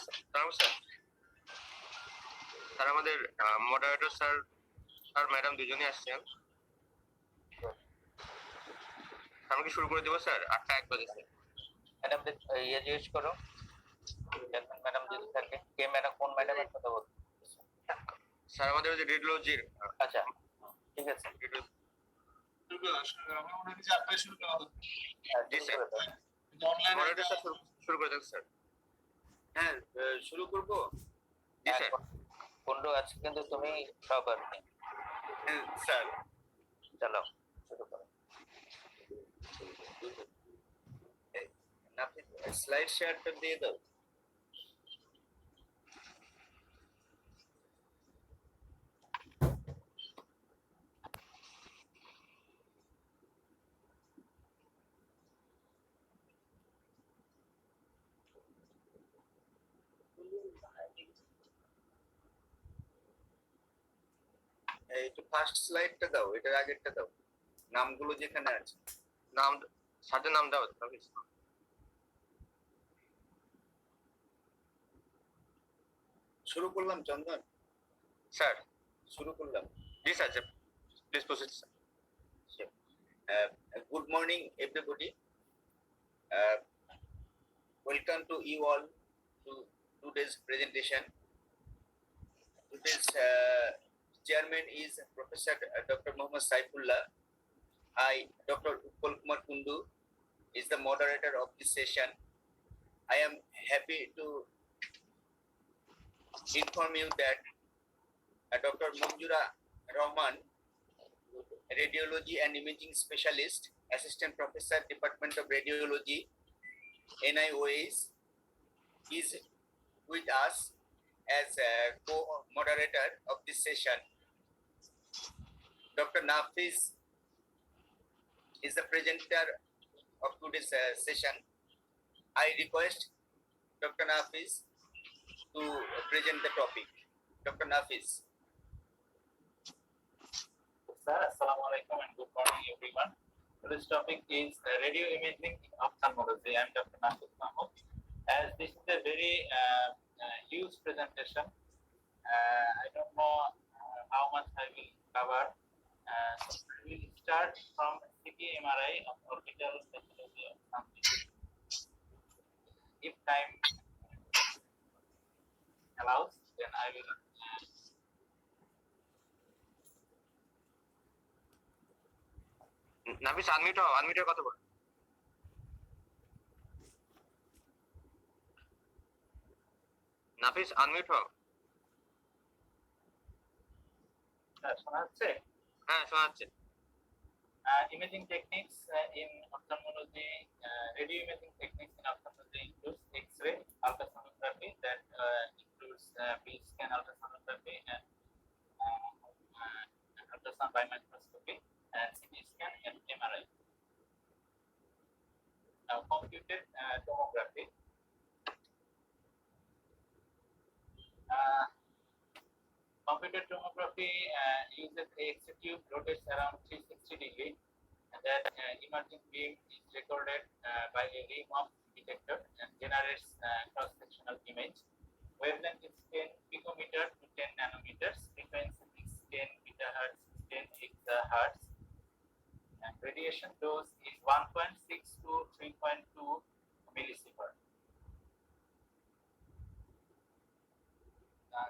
Sir sir আমাদের moderator sir আর madam দুজনেই আসছেন। আমি কি শুরু করে দেবো স্যার? 8টা 1 বাজে স্যার। ম্যাডাম ইয়ে জিজ্ঞেস করো, ম্যাডাম যদি থাকে। কে ম্যাডাম? কোন ম্যাডামের কথা বলছো? স্যার আমাদের ওই যে রেডিওলজির। আচ্ছা ঠিক আছে। জি স্যার। মডারেটর স্যার শুরু করে দেন স্যার। হ্যাঁ শুরু করবো। জি স্যার। কুন্ডু আছে কিন্তু তুমি সহকর্মী। হ্যাঁ স্যার। চলো শুরু করো। আপনি স্লাইড শেয়ারটা দিয়ে দাও। একটু ফার্স্ট স্লাইডটা দাও, এটার আগেরটা দাও, নামগুলো যেখানে আছে। নাম স্যারের নাম দাও। শুরু করলাম চন্দন স্যার। শুরু করলাম। জি sir, please proceed sir. Good morning everybody. Welcome to you all to today's presentation. Today's chairman is Professor Dr. Muhammad Saifullah. I, Dr. Utpal Kumar Kundu, is the moderator of this session. I am happy to inform you that Dr. Manjura Rahman, Radiology and Imaging Specialist, Assistant Professor, Department of Radiology, NIOS, is with us as a co-moderator of this session. Dr. Nafiz is the presenter of today's session. I request Dr. Nafiz to present the topic. Dr. Nafiz. Sir, Assalamu alaikum and good morning everyone. Today's topic is radio imaging in ophthalmology. I am Dr. Nafiz Mahmood. As this is a very huge presentation, I don't know how much I will cover. We will start from CT MRI of orbital pathology of something. If time allows, then I will নাফিস আনমিউটের কথা বল। নাফিস unmute হও। শোনা যাচ্ছে? হ্যাঁ শোনা যাচ্ছে। Imaging techniques in ophthalmology, radio imaging techniques in ophthalmology includes X-ray, ultrasonography, that includes field scan ultrasonography and ultrasound by microscopy, and CT scan and MRI. Now, computed tomography. Computed tomography uses a X-ray tube rotates around 360 degrees, and that emerging beam is recorded by a rim of detector and generates cross-sectional image. Wavelength is 10 picometer to 10 nanometers. Frequency is 10 beta-hertz, 10 gigahertz. And radiation dose is 1.6 to 3.2 millisievert.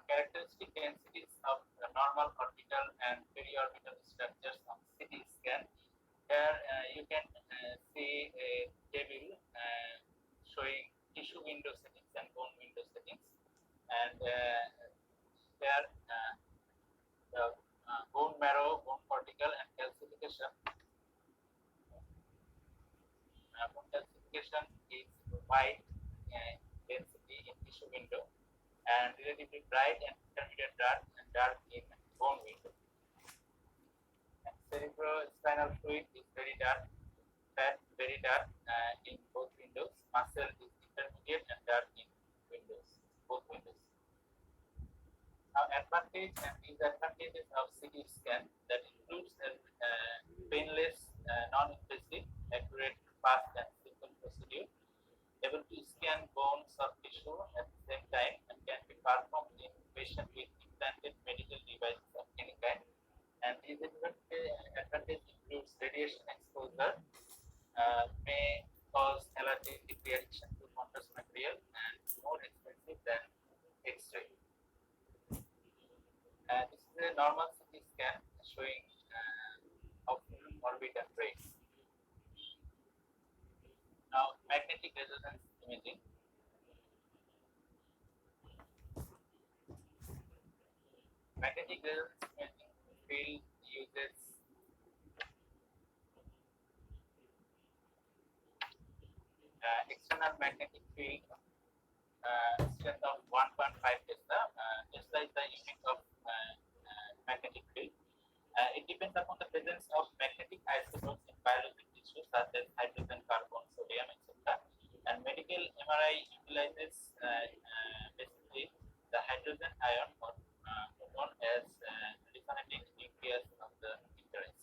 Characteristic densities of normal orbital and periorbital structures on CT scan. Here you can see a table showing tissue window settings and bone window settings, and there the bone marrow, bone cortical, and calcification. Bone calcification is white density in tissue window, and relatively bright and intermediate dark and dark in bone window. And cerebrospinal fluid is very dark, fat very dark in both windows. Muscle is intermediate and dark in windows, both windows. Now, advantage and disadvantages of CT scan, that includes painless, non-invasive, accurate, fast, and simple procedure, able to scan bone, soft tissue at the same time and can be performed in patient with implanted medical devices of any kind. And these advantage includes radiation exposure, may cause allergic reaction to contrast material and more expensive than X-ray. This is a normal CT scan showing of orbit and brain. Now, magnetic resonance imaging. Magnetic resonance imaging field uses external magnetic field strength of 1.5 Tesla. Tesla is the unit of magnetic field. It depends upon the presence of magnetic isotopes in biological tissues such as hydrogen, carbon, sodium, etc. And medical MRI utilizes basically the hydrogen ion or known as resonating nucleus of the interest.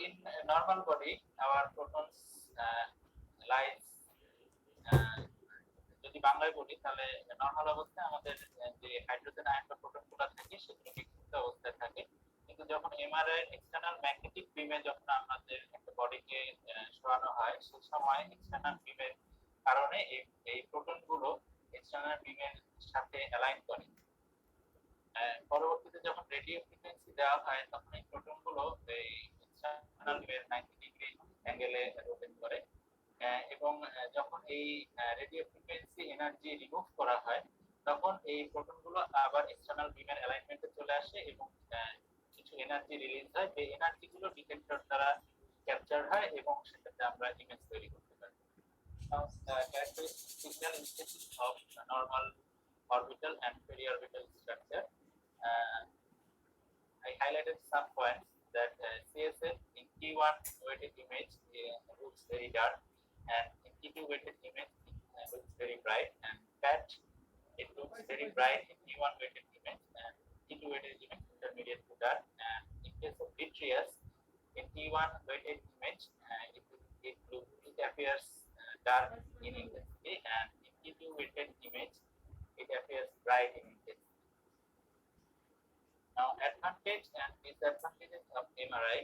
In a normal body, our protons lies যদি বাংলায় বলি তাহলে normal অবস্থায় আমাদের যে hydrogen ion বা প্রোটনগুলো থাকে সেগুলো বিক্ষিপ্ত অবস্থায় থাকে, কিন্তু যখন এমআরআই এক্সটার্নাল ম্যাগনেটিক বিমে যখন আমাদের একটা বডিকে শোয়ানো হয় সেই সময় এক্সটার্নাল বিমের কারণে এই প্রোটনগুলো এক্সটার্নাল বিমের সাথে অ্যালাইন করে। পরবর্তীতে যখন রেডিও ফ্রিকোয়েন্সি দেওয়া হয় তখন এই প্রোটনগুলো এই এক্সটার্নাল বিমের 90 ডিগ্রি অ্যাঙ্গেলে রোটেট করে এবং যখন এই রেডিও ফ্রিকোয়েন্সি এনার্জি রিমুভ করা হয় তখন এই প্রোটনগুলো আবার এক্সটার্নাল বিমের অ্যালাইনমেন্টে চলে আসে এবং কিছু এনার্জি রিলিজ হয়, যে এনার্জিগুলো ডিটেক্টর দ্বারা ক্যাপচার হয় এবং সেটাতে আমরা ইমেজ তৈরি করতে পারি। Now, characteristic signal indications of normal orbital and periorbital structure. I highlighted some points that CSF in T1 weighted image looks very dark, and in T2 weighted image it looks very bright, and PAT it looks very bright in T1 weighted image, and T2 weighted image intermediate to dark. And in case of vitreous, in T1 weighted image it appears dark in intensity, and in T2 weighted image it appears bright in intensity. Now, advantage and disadvantages of MRI.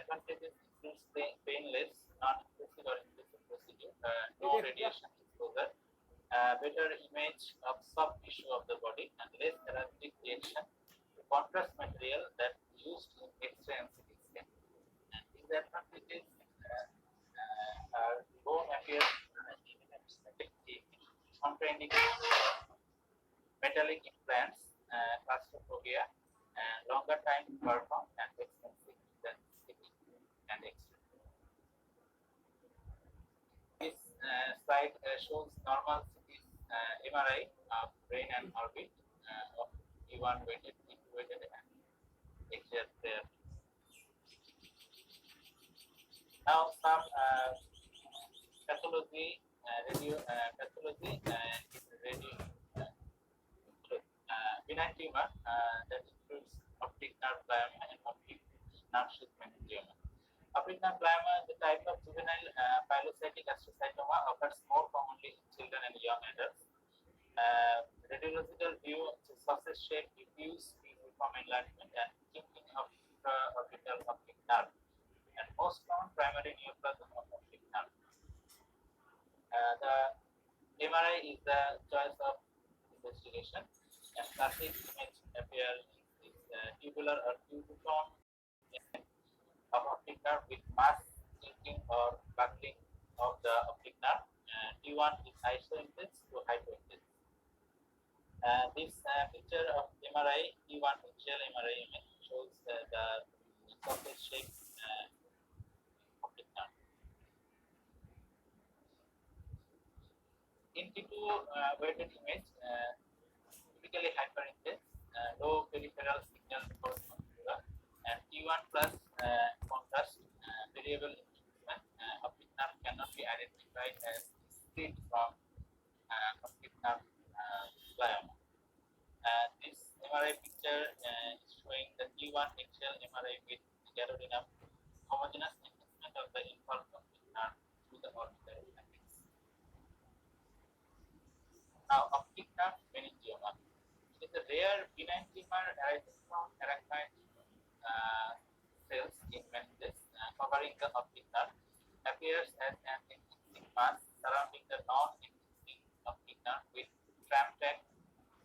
Advantages includes painless, non-invasive or invasive procedure, no radiation exposure, better image of soft tissue of the body, and less allergic reaction to contrast material that used in X-ray and CT scan. And disadvantages are bone appears contraindication, metallic implants, claustrophobia, and longer time to perform and expensive than CT and X-ray. This slide shows normal CT MRI of brain and orbit of T1 weighted, T2 weighted, and X-ray there. Now some pathology, radio pathology is radio benign tumor that includes optic nerve glioma and optic nerve sheath meningioma. Optic nerve glioma is a type of juvenile pilocytic astrocytoma, occurs more commonly in children and young adults. Radiological view is a sausage shaped diffuse uniform enlargement and thinking of orbital optic nerve, and most common primary neoplasm of optic nerve. The MRI is the choice of investigation, and classic image appears is tubular or tubuform of optic nerve with mass tilting or buckling of the optic nerve. T1 is isointense to hypointense. This picture of MRI, T1 initial MRI image shows the sausage shaped optic nerve. In T2 weighted image, typically hyperintense, low peripheral signal corresponding, and T1 plus contrast, variable improvement. Optic nerve cannot be identified as distinct from optic nerve glioma. This MRI picture is showing the T1 axial MRI with gadolinium homogeneous enhancement of the involved optic The rare benign tumor arising from arachnoid cells in meninges covering the optic nerve appears as an intrinsic mass surrounding the non-intrinsic optic nerve with tram-track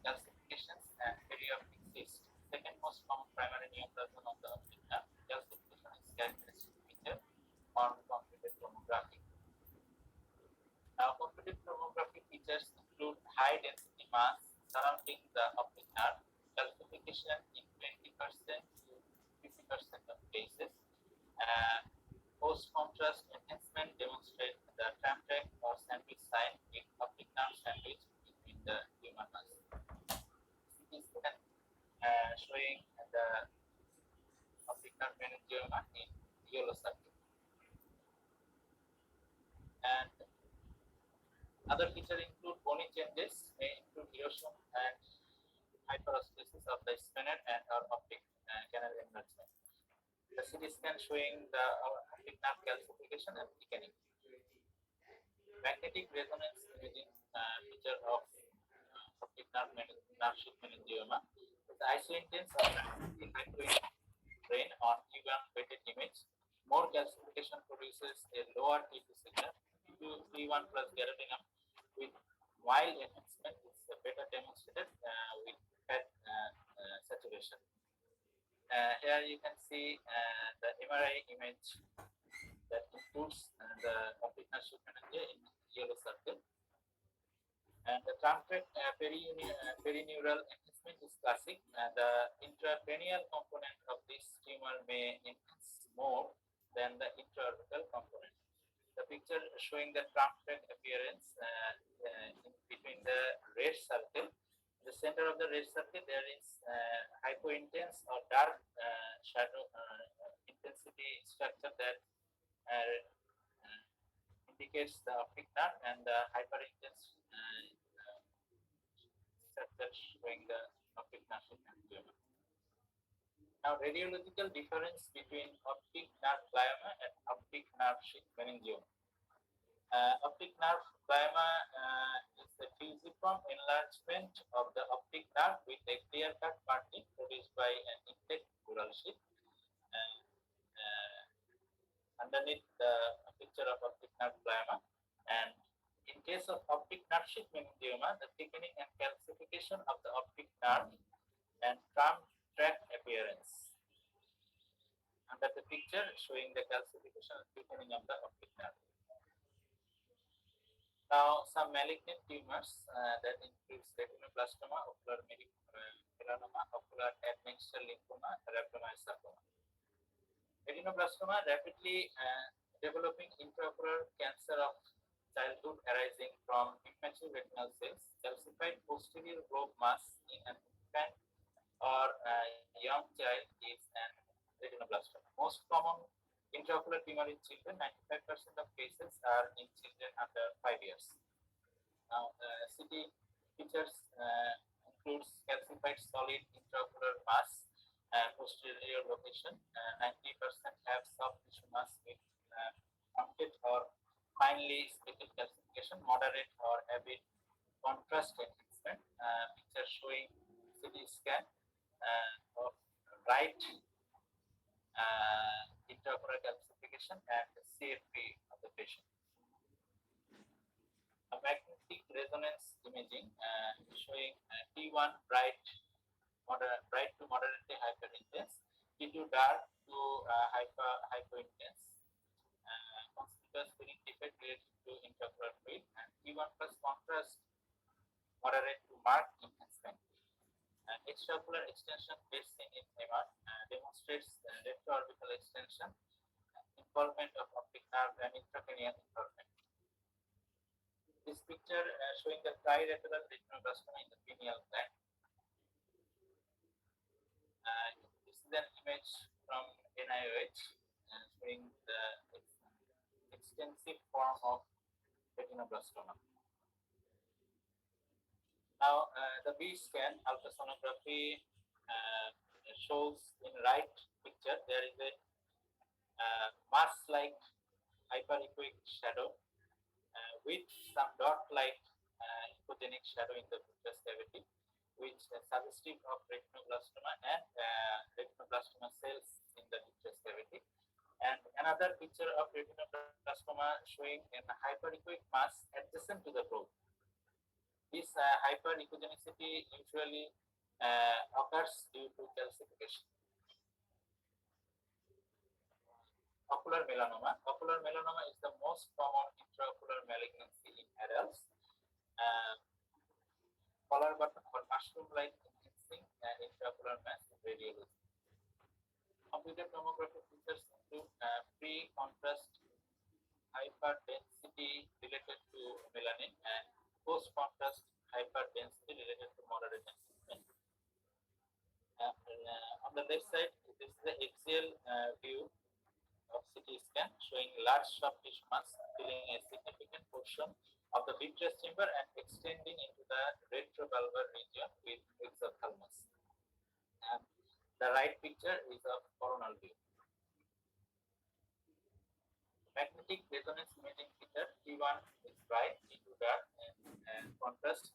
calcifications and perioptic cyst. Second most common primary neoplasm of the optic nerve. Calcification is characteristic feature on computed tomography. Now, computed tomography features include high density mass surrounding the optic nerve, calcification in 20% to 50% of cases. Post-contrast enhancement demonstrates the tram-track or sandwich sign with optic nerve sandwich between the tumor mass. CT scan showing the optic nerve meningioma in yellow circle. And other features include bony changes, may include erosion and hyperostosis of the sphenoid and or optic canal enlargement. The CT scan showing the optic nerve calcification and thickening. Magnetic resonance imaging feature of optic nerve sheath meningioma. The isointense or hypointense brain on T1 weighted image. More calcification produces a lower T2 signal. T1 plus garotinum with mild enhancement is better demonstrated with fat saturation. Here you can see the MRI image that includes the optic nerve sheath meningia in yellow circle. And the tram-track perineural enhancement is classic, and the intracranial component of this tumor may enhance more than the intraorbital component. The picture showing the tram-track appearance in between the red circle. In the center of the red circle, there is hypointense or dark shadow intensity structure that indicates the optic nerve, and the hyperintense structure showing the optic nerve meningioma. Now, radiological difference between optic nerve glioma and optic nerve sheath meningioma. Optic nerve glioma is a fusiform enlargement of the optic nerve with a clear-cut marking produced by an intact neural sheath. Underneath the picture of optic nerve glioma, and in case of optic nerve sheath meningioma, the thickening and calcification of the optic nerve and tram-track appearance. Under the picture showing the calcification and thickening of the optic nerve. Now, some malignant tumors that includes retinoblastoma, ocular melanoma, ocular adnexal lymphoma, rhabdomyosarcoma. Retinoblastoma, rapidly developing intraocular cancer of childhood arising from immature retinal cells, calcified posterior globe mass in an infant or young child is an retinoblastoma. Most common intraocular tumor in children, 95% of cases are in children under 5 years. Now, CT features includes calcified solid intraocular mass and posterior location. 90% have soft tissue mass with truncate or finely speckled calcification, moderate or avid contrast enhancement. Picture showing CT scan of right intraocular calcification and CFP of the patient. A magnetic resonance imaging showing T1 bright to moderately hyperintense, T2 dark to hypointense, conspicuous filling defect related to intraocular fluid, and T1 plus contrast moderate to marked enhancement. Extraocular extension best seen in MR demonstrates retroorbital extension, involvement of optic nerve and intracranial involvement. This picture showing the trilateral retinoblastoma in the pineal gland. This is an image from NIOH showing the extensive form of retinoblastoma. Now, the B scan ultrasonography shows in right picture there is a mass-like hyperechoic shadow with some dot-like echogenic shadow in the vitreous cavity. which is suggestive of retinoblastoma and retinoblastoma cells in the vitreous cavity. And another picture of retinoblastoma showing an hyperechoic mass adjacent to the probe. This hyperechogenicity usually occurs due to calcification. Ocular melanoma. Ocular melanoma is the most common intraocular malignancy in adults. Collar button or mushroom-like enhancing intraocular mass in radiology. Computed tomography features include pre-contrast hyperdensity related to melanin and post-contrast hyperdensity related to moderate enhancement. On the left side, this is the axial view of CT scan showing large soft tissue mass filling a significant portion of the vitreous chamber and extending into the retrobulbar region with exophthalmos. And the right picture is of coronal view. Magnetic resonance imaging feature T1 is bright, T2 dark, and contrast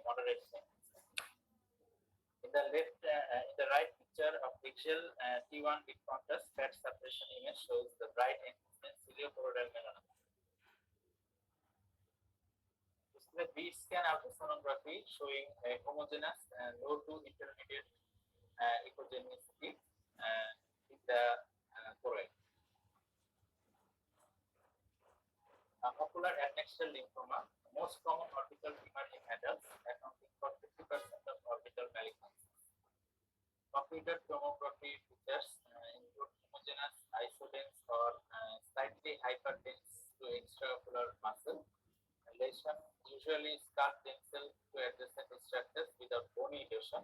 moderate. In the left, in the right picture of axial T1 with contrast fat suppression image shows the bright enhancement ciliochoroidal melanoma. This is the B-scan ultrasonography showing a homogeneous low to intermediate echogenicity with the choroid. Ocular adnexal lymphoma, the most common orbital tumor in adults, accounting for 50% of orbital malignancies. Computed tomography features include homogeneous, isodense, or slightly hyperdense to extraocular muscle. Lesion usually scar tensile to adjacent structures without bony erosion.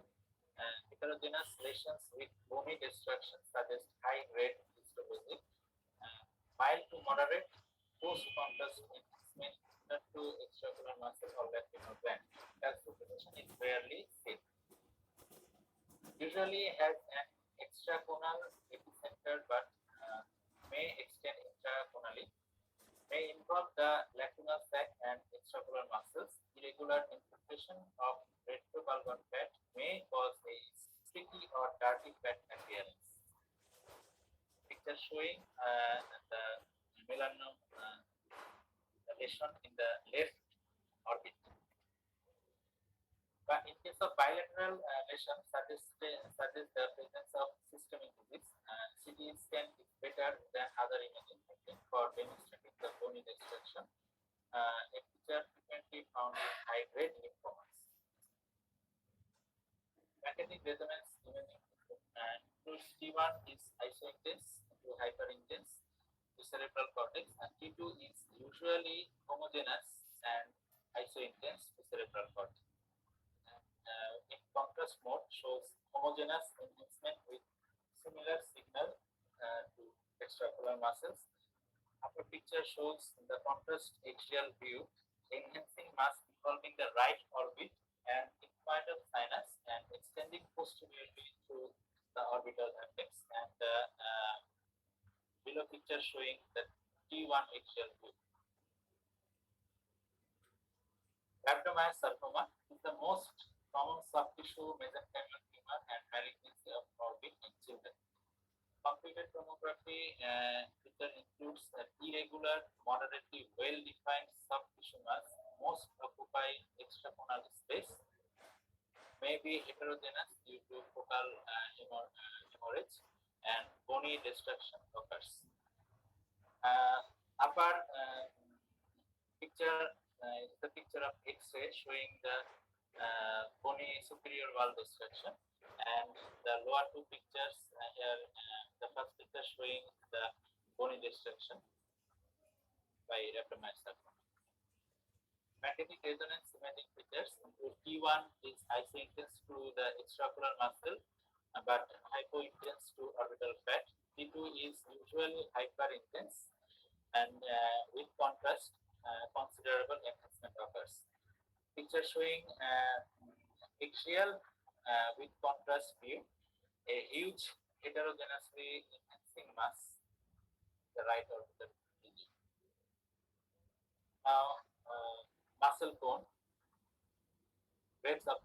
Heterogeneous lesions with bony destruction suggest high-grade histology. Mild to moderate post-contrast enhancement to extraocular muscle or lacrimal gland. Calcification is rarely seen. Usually has an extraconal epicenter but may extend intraconally. May involve the lacrimal sac and extraocular muscles. Irregular infiltration of retrobulbar fat may cause a sticky or dirty fat appearance. Picture showing the melanoma lesion in the left orbit. But in case of bilateral lesion, suggests the presence of systemic disease. CT scan is better than other imaging techniques for demonstrating the bony destruction. A feature frequently found in high-grade lymphomas. Magnetic resonance imaging includes T1 is isointense to hyperintense to cerebral cortex, and T2 is usually homogeneous and isointense to cerebral cortex. In contrast mode shows homogeneous enhancement with similar signal to extraocular muscles. Upper picture shows the contrast axial view enhancing mass involving the right orbit and infundus sinus and extending posteriorly through the orbital apex, and below picture showing the T1 axial view. Rhabdomyosarcoma is the most common soft tissue mesenchymal tumor and malignancy of orbit in children. Computed tomography picture includes irregular, moderately well-defined soft tissue mass, most occupy extraconal space, may be heterogeneous due to focal hemorrhage, and bony destruction occurs. Upper picture is the picture of X-ray showing the bony superior wall destruction, and the lower two pictures here, the first picture showing the bony destruction by rhabdomyosarcoma. Magnetic resonance imaging features include T1 is isointense to the extraocular muscle but hypointense to orbital fat. T2 is usually hyperintense, and with contrast, considerable enhancement occurs. Picture showing axial with contrast view, a huge heterogeneously enhancing mass, the right orbital region. Now, muscle bone, breaks of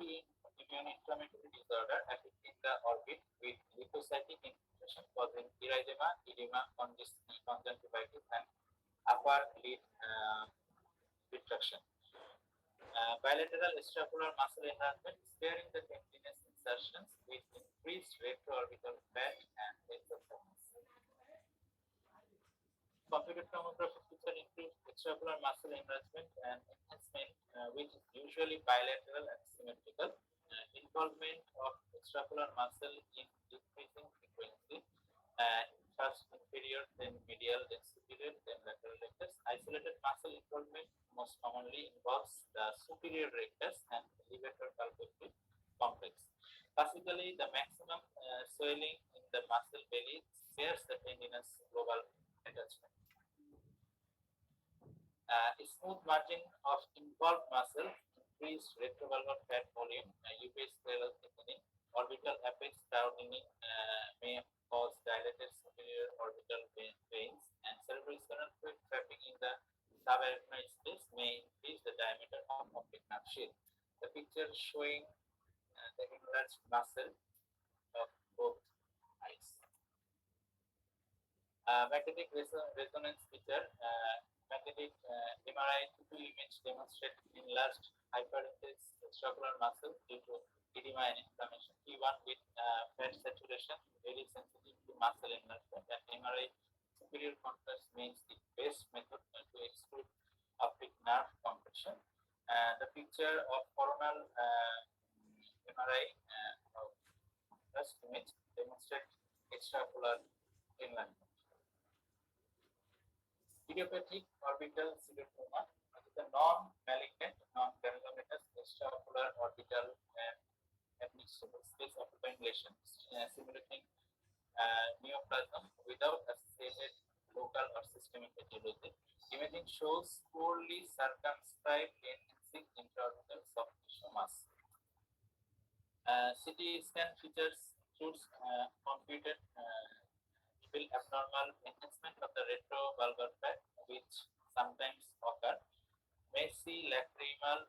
autoimmune disorder affecting the orbit with lymphocytic infiltration causing erythema, edema, conjunctivitis, and upper lid retraction. Bilateral extraocular muscle enlargement, sparing the tendinous insertions with increased retroorbital fat and exosomes. Computed tomography feature includes extraocular muscle enlargement and enhancement, which is usually bilateral and symmetrical. Involvement of extraocular muscle in decreasing frequency, first inferior, then medial, then superior, then lateral rectus. Isolated muscle involvement most commonly involves the superior rectus and levator palpebral complex. Classically, the maximum swelling in the muscle belly spares the tendinous global attachment. Smooth margin of involved muscle, increased retrovalvular fat volume, uveal thickening, orbital apex crowding may cause dilated superior orbital veins, and cerebrospinal fluid trapping in the subarachnoid space may increase the diameter of optic nerve sheath. The picture showing the enlarged muscle of both eyes. Magnetic resonance feature. Magnetic MRI 2D image demonstrate enlarged hyperintense extraocular muscle due to edema and inflammation. T1 with fat saturation, very sensitive to muscle enlargement, and MRI superior contrast means the best method to exclude optic nerve compression. The picture of coronal MRI of first image demonstrates extraocular enlargement. Idiopathic orbital pseudotumor is a non-malignant, non-granulomatous extraocular orbital admixture space occupying lesion simulating neoplasm without associated local or systemic etiology. Imaging shows poorly circumscribed enhancing intraorbital soft tissue mass. CT scan features includes computed abnormal enhancement of the retrovulvar fat, which sometimes occur. Messy lacrimal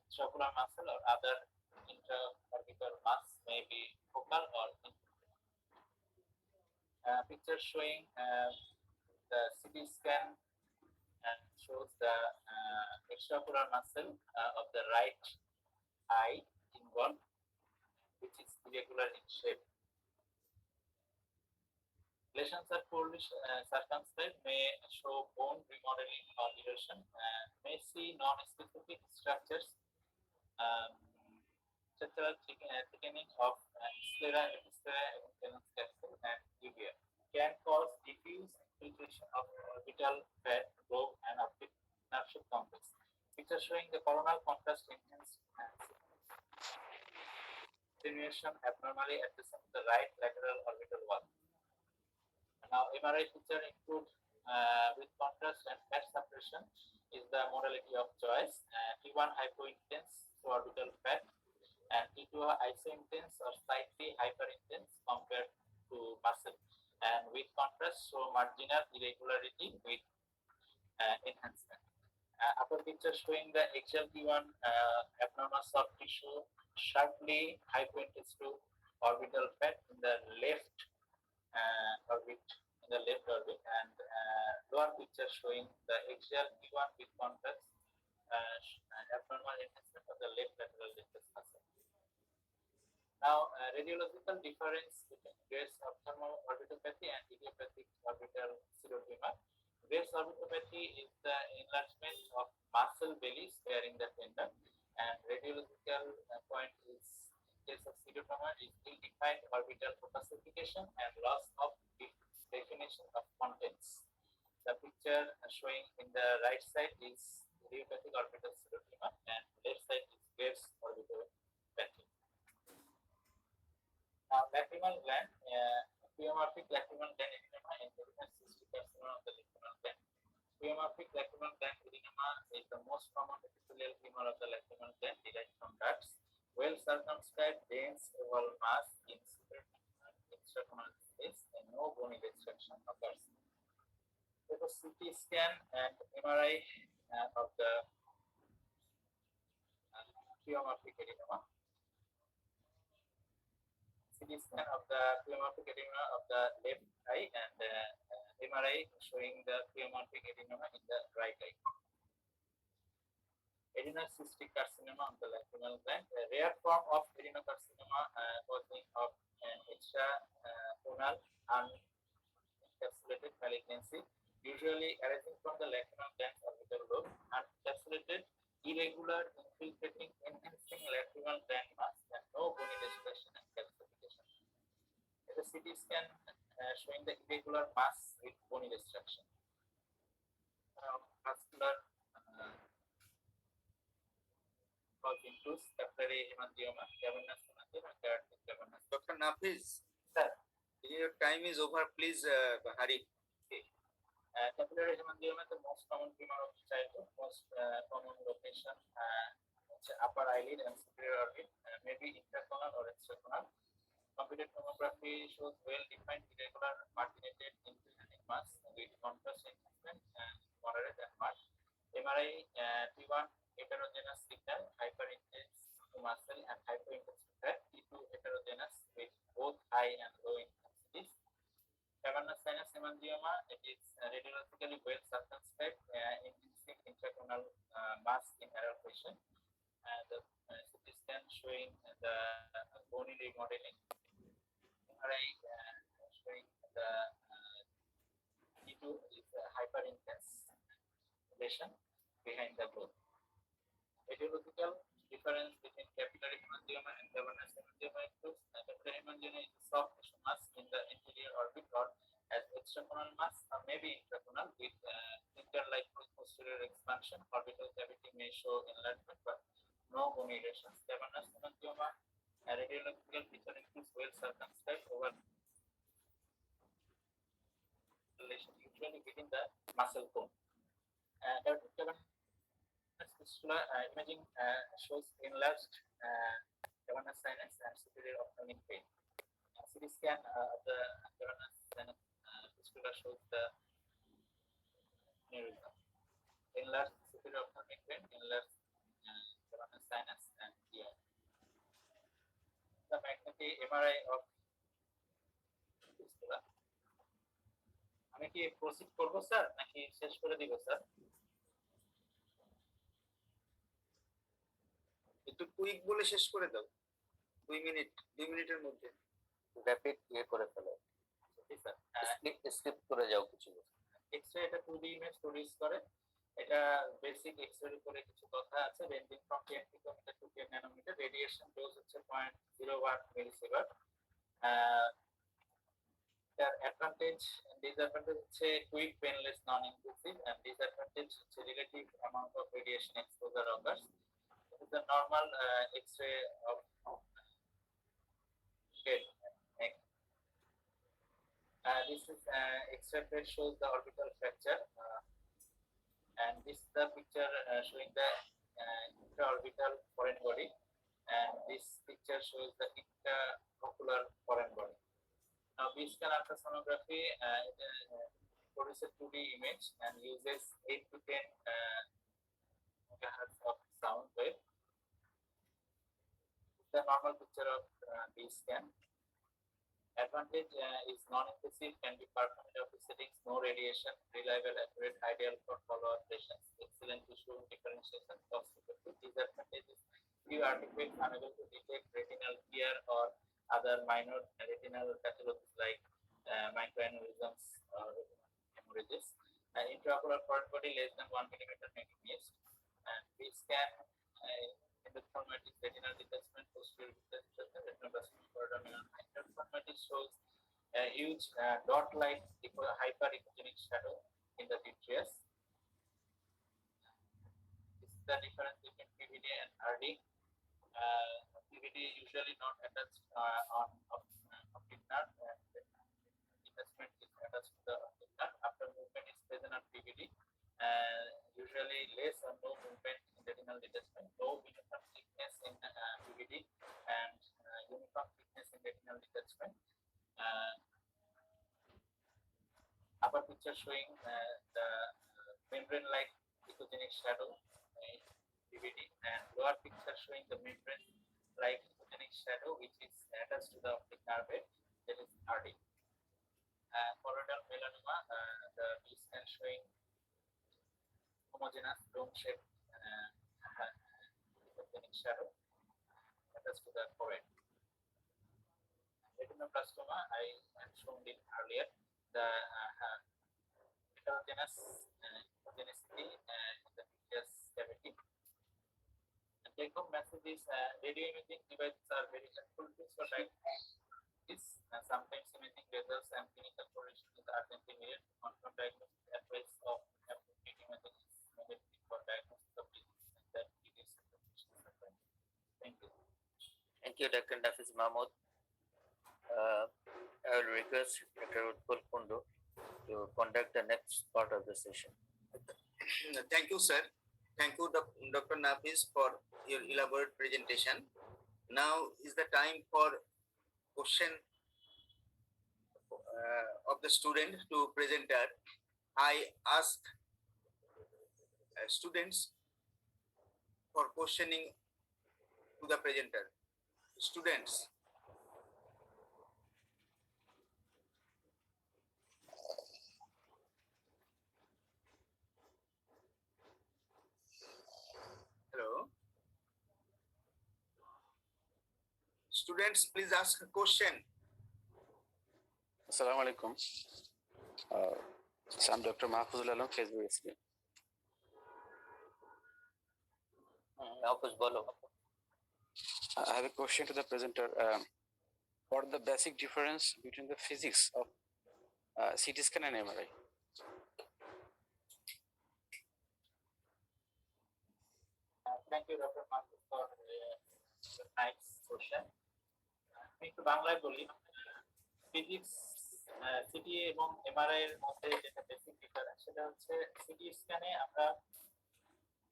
extraocular muscle or other intraorbital mass may be focal or picture showing the CT scan and shows the extraocular muscle of the right eye involved, which is irregular in shape. Lesions are poorly circumscribed, may show bone remodeling or erosion, may see non-specific structures, structural thickening of sclera, episclera, Evenken's capsule, and uvea. Can cause diffuse infiltration of orbital fat, globe, and optic nerve sheath complex. Picture showing the coronal contrast enhanced attenuation abnormally adjacent to the right lateral orbital wall. Now, MRI picture include with contrast and fat suppression is the modality of choice. T1 hypointense orbital fat and T2 isointense or slightly hyperintense compared to muscle. And with contrast, show marginal irregularity with enhancement. Upper picture showing the axial T1 abnormal soft tissue sharply hypointense to orbital fat in the left orbit, and lower picture showing the axial T1 with contrast abnormal enhancement of the left lateral rectus muscle. Now, radiological difference between Graves' ophthalmal orbitopathy and idiopathic orbital pseudotumor. Graves' orbitopathy is the enlargement of muscle belly sparing the tendon, and radiological point is in case of pseudotumor is ill-defined orbital opacification and loss of definition of contents. The picture showing in the right side is idiopathic orbital pseudotumor and left side is Graves' orbitopathy. Now, lacrimal gland, pleomorphic lacrimal gland edema and malignant cystic carcinoma of the lacrimal gland. Pleomorphic lacrimal gland edema is the most common epithelial tumor of the lacrimal gland derived from ducts. Well circumscribed, dense oval mass in extracornal space and no bony destruction occurs. There was CT scan and MRI of the pleomorphic adenoma. CT scan of the pleomorphic adenoma of the left eye and MRI showing the pleomorphic adenoma in the right eye. Adenocystic carcinoma of the lacrimal gland. A rare form of adenocarcinoma causing of extracorneal unencapsulated malignancy, usually arising from the lacrimal gland's orbital lobe. Unencapsulated, irregular, infiltrating, enhancing lacrimal gland mass and no bony destruction and calcification. The CT scan showing the irregular mass with bony destruction. Vascular cause includes capillary hemangioma, cavernous hemangioma, and carotid cavernous. Dr. Nafiz, Sir, your time is over. Please hurry. Capillary hemangioma is the most common tumor of childhood. Most common location upper eyelid and superior orbit, maybe intraconal or extraconal. Computed tomography shows well-defined irregular marginated infiltrating mass with contrast enhancement and moderate and marked. MRI T1 heterogeneous signal, hyperintense muscle and hypointense fat. T2 heterogeneous with both high and low intensities. Cavernous sinus hemangioma, it is radiologically well circumscribed, enhancing intraconal mass in adult patient. The CT scan showing the bony remodeling. MRI showing the T2 is hyperintense lesion behind the growth. Radiological difference between capillary hemangioma and cavernous hemangioma includes capillary hemangioma is a soft tissue mass in the anterior orbit or as extraconal mass or maybe intraconal with finger-like posterior expansion. Orbital cavity may show enlargement but no bony lesions. Cavernous hemangioma radiological feature includes well circumscribed over lesion usually within the muscle cone. Fistula imaging shows enlarged cavernous sinus and superior ophthalmic vein. CT scan of the cavernous sinus fistula shows the aneurysm. Enlarged superior ophthalmic vein, enlarged cavernous sinus and ear. The magnetic MRI of fistula. আমি কি proceed করব sir নাকি শেষ করে দিব sir? একটু quick বলে শেষ করে দাও। 2 মিনিটের মধ্যে র্যাপিড করে ফেলো। স্যার স্কিপ করে যাও কিছু। এক্সরে এটা 2D ইমেজ প্রডিউস করে। এটা বেসিক এক্সরে উপরে কিছু কথা আছে। Ranging from 10 picometre to 10 nanometre. Radiation dose হচ্ছে 0.01 মিলিসিভার্ট। তার অ্যাডভান্টেজ ডিসঅ্যাডভান্টেজ হচ্ছে quick painless non invasive and disadvantage হচ্ছে relative amount of radiation exposure occurs. This is the normal X-ray of head and neck. This is X-ray plate shows the orbital fracture, and this is the picture showing the intraorbital foreign body, and this picture shows the intraocular foreign body. Now, B-scan ultrasonography produces a 2D image and uses 8 to 10 megahertz of sound wave. The normal picture of B-scan. Advantage is non-invasive, can be performed in office settings, no radiation, reliable, accurate, ideal for follow-up patients, excellent tissue differentiation, cost-effective. Disadvantage is few artifacts unable to detect retinal tear or other minor retinal pathologies like microaneurysms or hemorrhages. Intraocular foreign body less than 1 millimeter may be missed. And B-scan endophthalmitis, retinal detachment, posterior detachment, retinoblastic choroidal endophthalmitis shows a huge dot-like hyper-echogenic shadow in the vitreous. This is the difference between PVD and RD. PVD usually not attached on optic nerve, and detachment is attached to the optic nerve. After movement is present on PVD, usually less or no movement in retinal detachment, low uniform thickness in PVD, and uniform thickness in retinal detachment. Upper picture showing the membrane-like echogenic shadow in DVD, and lower picture showing the membrane like opening shadow which is attached to the optic nerve, that is RD. Choroidal melanoma, the B scan showing homogeneous dome shape opening shadow attached to the choroid. Retinoblastoma, I have shown it earlier, the heterogeneity in the vitreous cavity. And take home message is radio imaging devices are very helpful tools for diagnosis. Sometimes imaging results and clinical correlation is urgently needed to confirm diagnosis. Advice of appropriate imaging is needed for diagnosis of disease and that it is sufficient. Thank you. Thank you, Dr. Nafiz Mahmood. I will request Dr. Utpal Kundu to conduct the next part of the session. Thank you, sir. Thank you, Dr. Nafiz, for your elaborate presentation. Now is the time for question of the student to presenter. I ask students for questioning to the presenter. Students. Hello. Students, please ask a question. Assalamu alaikum. So I'm Dr. Mahfuzul Alam, Facebook SB. Mahfuz, bolo. I have a question to the presenter. What are the basic difference between the physics of CT scan and MRI? Thank you, Dr. Mahfuz, for the nice question. আমি একটু বাংলায় বলি, physics city এবং MRI এর মধ্যে যেটা basic difference সেটা হচ্ছে সিটি স্ক্যানে আমরা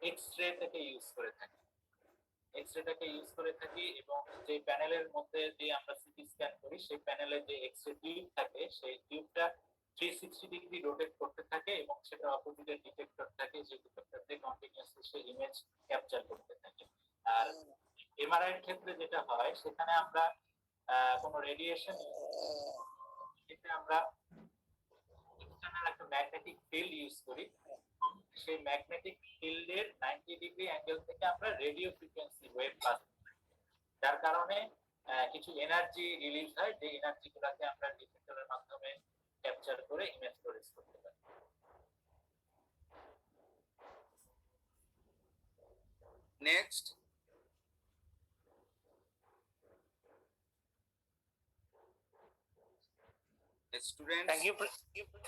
এক্স-রেটাকে ইউজ করে থাকি এবং যে প্যানেলের মধ্যে দিয়ে আমরা সিটি স্ক্যান করি সেই প্যানেলে যে এক্স-রে টিউব থাকে সেই টিউবটা 360 ডিগ্রি রোটেট করতে থাকে এবং সেটা অপোজিটে ডিটেক্টর থাকে যে ডিটেক্টর দিয়ে কন্টিনিউয়াসলি সেই ইমেজ ক্যাপচার করতে থাকে। আর এমআরআই এর ক্ষেত্রে যেটা হয় সেখানে আমরা কোনো রেডিয়েশন এতে আমরা এক্সটার্নাল একটা ম্যাগনেটিক ফিল্ড ইউজ করি, সেই ম্যাগনেটিক ফিল্ডের 90 ডিগ্রি অ্যাঙ্গেল থেকে আমরা রেডিও ফ্রিকোয়েন্সি ওয়েভ পাস করি, যার কারণে কিছু এনার্জি রিলিজ হয়, যে এনার্জি গুলোকে আমরা ডিটেক্টরের মাধ্যমে ক্যাপচার করে ইমেজ স্টোরেজ করতে পারি। Next. Students.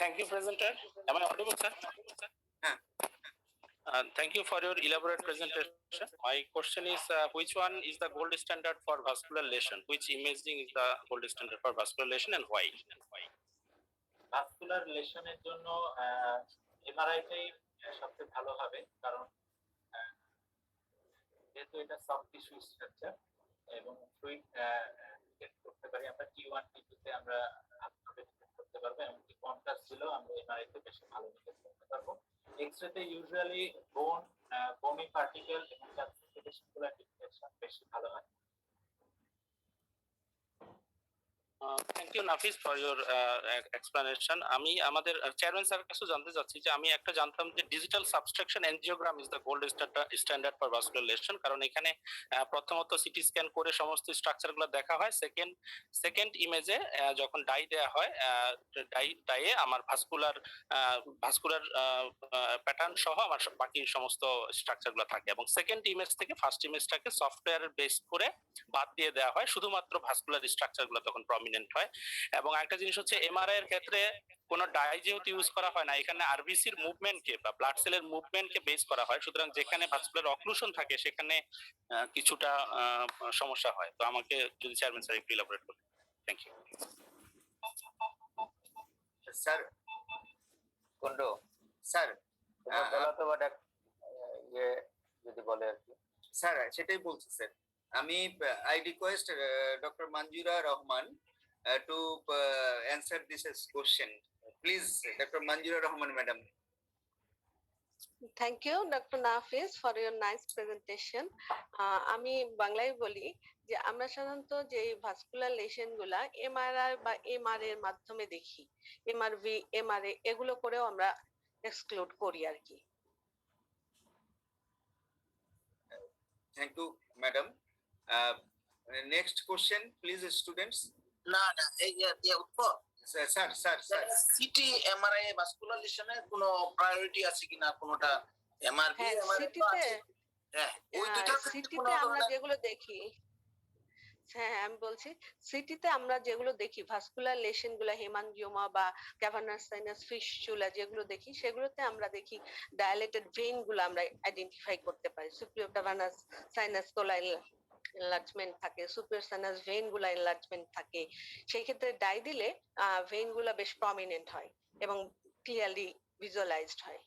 Thank you, presenter. Am I audible, sir? Thank you for your elaborate presentation. My question is, which one is the gold standard for vascular lesion? Which imaging is the gold standard for vascular lesion and why? Vascular লেশনের জন্য এমআরআইটাই সবচেয়ে ভালো হবে, কারণ যেহেতু এটা soft tissue structure এবং ফ্লুইড ডিটেক্ট করতে পারি আমরা T1 T2 তে আমরা ডিটেক্ট করতে পারবো, এমনকি কন্ট্রাস্ট দিলেও আমরা এমআরআইতে বেশি ভালো ডিটেক্ট করতে পারবো। এক্সরেতে ইউজুয়ালি বোনি পার্টিকেল এবং ক্যালসিফিকেশনগুলো ডিটেকশন বেশি ভালো হয়। Thank you, Nafiz, for your explanation. আমি আমাদের চেয়ারম্যান স্যার কাছে জানতে চাচ্ছি যে আমি একটা জানতাম যে digital subtraction angiogram is the gold standard for vascular lesion, কারণ এখানে প্রথমত সিটি স্ক্যান করে সমস্ত স্ট্রাকচারগুলো দেখা হয়, সেকেন্ড ইমেজে যখন ডাই দেয়া হয় ডাইয়ে আমার ভাস্কুলার প্যাটার্ন সহ আমার বাকি সমস্ত স্ট্রাকচারগুলো থাকে, এবং সেকেন্ড ইমেজ থেকে ফার্স্ট ইমেজটাকে সফটওয়্যার বেস করে বাদ দিয়ে দেওয়া হয়, শুধুমাত্র ভাস্কুলার স্ট্রাকচারগুলো তখন প্রমিনেন্ট হয়। এবং একটা জিনিস হচ্ছে এমআরআই এর ক্ষেত্রে কোনো ডাই যেহেতু ইউজ করা হয় না, এখানে আরবিসির মুভমেন্টকে বা ব্লাড সেলের মুভমেন্টকে বেস করা হয়, সুতরাং যেখানে ভাস্কুলার অক্লুশন থাকে সেখানে কিছুটা সমস্যা হয়। তো আমাকে যদি চেয়ারম্যান স্যার একটু ইলাবোরেট করেন। Thank you sir. Kundu sir, বলা তো বাট ইয়ে যদি বলে আর কি। স্যার সেটাই বলছি স্যার। আমি I request Dr. Manjura Rahman to answer this question. Please, Dr. Manjura Rahman, madam. Thank you, Dr. Nafis, for your nice presentation. আমি বাংলায় বলি যে আমরা সাধারণত যে ভাস্কুলার লেশন গুলা এমআরআই বা এমআর এর মাধ্যমে দেখি, এমআরভি, এমআরএ এগুলো করেও আমরা এক্সক্লুড করি আর কি। Thank you, madam. Next question, please, students. না না এই যে উত্তর Sir. সিটি এমআরআই ভাস্কুলার লিশনের কোনো প্রায়োরিটি আছে কিনা কোনোটা এমআরবি হ্যাঁ, এমআরআই সিটিতে হ্যাঁ ওই দুইটার ক্ষেত্রে কোনো সিটিতে আমরা ধরনের যেগুলো দেখি, হ্যাঁ আমি বলছি সিটিতে আমরা যেগুলো দেখি ভাস্কুলার লেশন গুলা হেমানজিওমা বা ক্যাভার্নাস সাইনাস ফিস্চুলা যেগুলো দেখি সেগুলোতে আমরা দেখি ডায়ালেটেড ভেইন গুলো আমরা আইডেন্টিফাই করতে পারি। সুপিরিয়র ক্যাভার্নাস সাইনাস কোলাইল এনলার্জমেন্ট থাকে, সুপিরিয়র সাইনাস ভেইন গুলা এনলার্জমেন্ট থাকে। সেই ক্ষেত্রে ডাই দিলে ভেইন গুলা বেশ প্রমিনেন্ট হয় এবং ক্লিয়ারলি ভিজুয়ালাইজড হয়।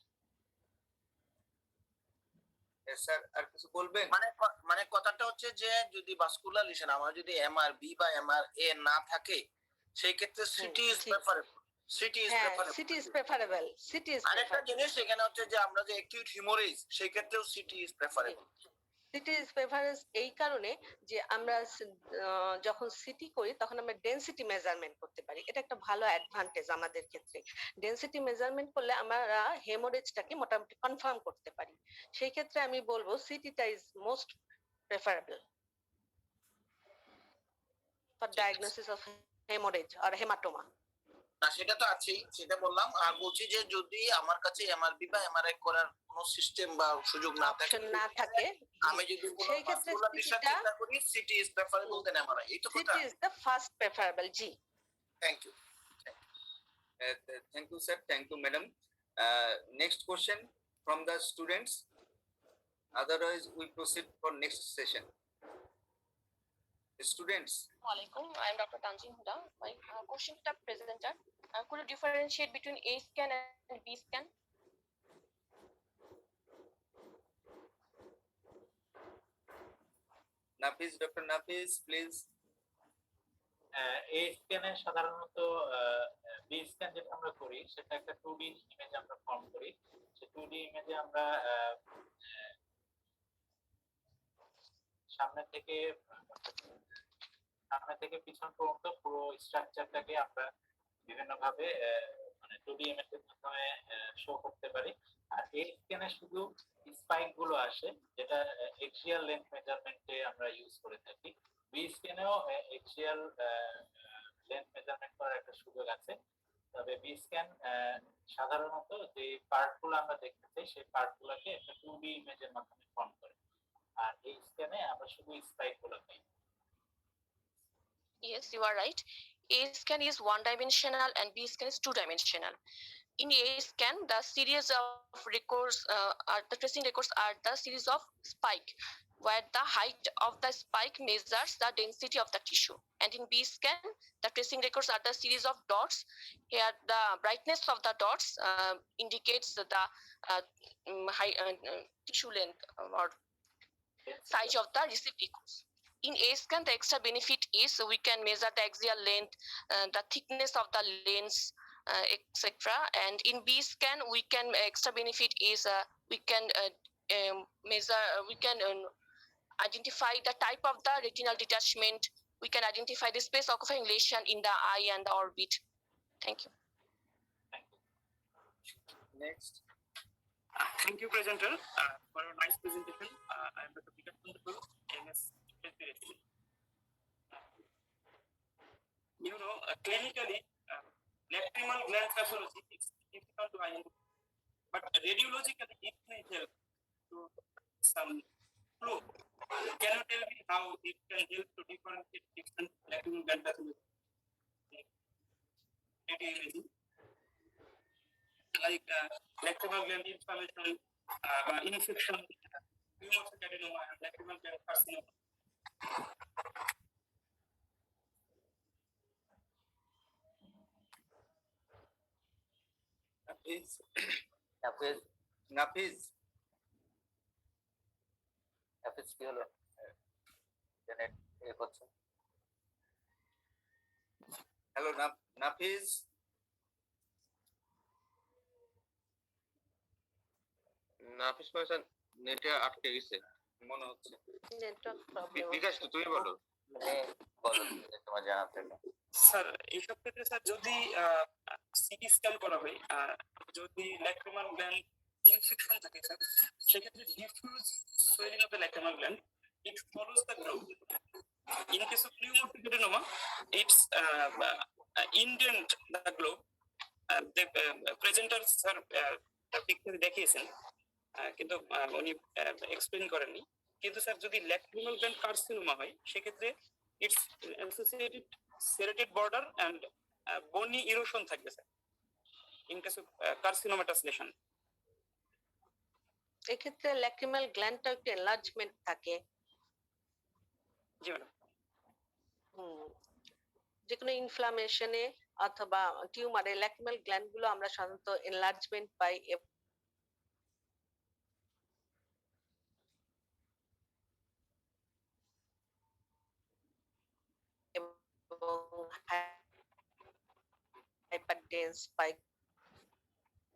Yes, sir. আর কিছু বলবেন? মানে কথাটা হচ্ছে যে যদি ভাস্কুলার লিশন আমার যদি এমআরবি বা এমআরএ না থাকে সেই ক্ষেত্রে CT is preferable CT is হ্যাঁ, preferable CT is preferable, CT is আরেকটা জিনিস এখানে হচ্ছে যে আমরা যে অ্যাকিউট হিমোরেজ সেই ক্ষেত্রেও city is preferable CT is preference এই কারণে যে আমরা যখন সিটি করি তখন আমরা ডেনসিটি মেজারমেন্ট করতে পারি। এটা একটা ভালো অ্যাডভান্টেজ আমাদের ক্ষেত্রে। ডেনসিটি মেজারমেন্ট করলে আমরা হেমোরেজটাকে মোটামুটি কনফার্ম করতে পারি। সেই ক্ষেত্রে আমি বলবো সিটিটা is most preferable for diagnosis of haemorrhage or haematoma. না সেটা তো আছেই, সেটা বললাম। আর বলছি যে যদি আমার কাছে এমআরবি বা এমআরআই করার কোনো সিস্টেম বা সুযোগ না থাকে অপশন না থাকে আমি যদি কোনো সেই ক্ষেত্রে ভাস্কুলার লিশন সিটিটা চিন্তা করি CT is preferable than MRI. এই তো কথা। CT is the first preferable. জি, thank you. Thank you, sir. Thank you, madam. Next question from the students. Otherwise, we proceed for next session. Students. Assalamualaikum. I am Dr. Tanzin Huda. My question to the presenter: could you differentiate between A scan and B scan? Nafis, Dr. Nafis, please. এই স্ক্যানে সাধারণত B scan যেটা আমরা করি সেটা একটা 2D image আমরা form করি। সেই 2D ইমেজে আমরা সামনে থেকে পিছন পর্যন্ত পুরো স্ট্রাকচারটাকে আমরা বিভিন্ন ভাবে মানে 2D ইমেজের মাধ্যমে শো করতে পারি। আর এই স্ক্যানে শুধু স্পাইক গুলো আসে যেটা এক্সিয়াল লেন্থ মেজারমেন্টে আমরা ইউজ করে থাকি। বি স্ক্যানেও এক্সিয়াল লেন্থ মেজারমেন্ট করার একটা সুযোগ আছে, তবে বি স্ক্যান সাধারণত যে পার্টগুলো আমরা দেখতে চাই সেই পার্টগুলোকে একটা 2D ইমেজের মাধ্যমে ফর্ম করে। আর এই স্ক্যানে আমরা শুধু স্পাইক গুলো পাই। Yes, you are right. A scan is one-dimensional and B scan is two-dimensional. In A scan, the series of records the tracing records are the series of spike, where the height of the spike measures the density of the tissue. And in B scan, the tracing records are the series of dots. Here, the brightness of the dots indicates the tissue length or size of the received echoes. In A scan, the extra benefit is we can measure the axial length, the thickness of the lens, etc. And in B scan, we can extra benefit is we can measure, we can identify the type of the retinal detachment. We can identify the space occupying lesion in the eye and the orbit. Thank you. Next. Thank you, presenter, for a nice presentation. I am Dr. Vikas Kundapur, MS. You know, clinically, lacrimal gland pathology is difficult to identify, but radiologically it may help to some clue. Can you tell me how it can help to differentiate different lacrimal gland pathology? Like lacrimal gland inflammation, infection, tumor adenoma, and lacrimal gland carcinoma. Nafis. কি হলো? Net এ করছে। Hello, Nafis. নাফিস ভাই sir নেটে আটকে গেছে মনে হচ্ছে। Network problem বিকাশ তো তুমি বলো। বলো তোমার জানা থাকলে। স্যার এইসব ক্ষেত্রে স্যার যদি সিটি স্ক্যান করা হয় যদি ল্যাক্রিমাল গ্ল্যান্ড ইনফেকশন থাকে স্যার সেক্ষেত্রে diffuse swelling of the lacrimal gland it follows the growth. In case of pneumothorax adenoma, it's indent the globe. The presenter sir picture দেখিয়েছেন কিন্তু উনি এক্সপ্লেইন করেননি কিন্তু স্যার যদি ল্যাক্রিমাল গ্ল্যান্ড কার্সিনোমা হয় সেক্ষেত্রে it's associated serrated border and bony erosion থাকবে sir in case of carcinomatous lesion. এক্ষেত্রে ল্যাক্রিমাল গ্ল্যান্ডটা একটু এনলার্জমেন্ট থাকে। জি ম্যাডাম। যে কোনো ইনফ্লামেশনে অথবা টিউমারে ল্যাক্রিমাল গ্ল্যান্ড গুলো আমরা সাধারণত এনলার্জমেন্ট পাই এবং হাইপারডেন্স পাই,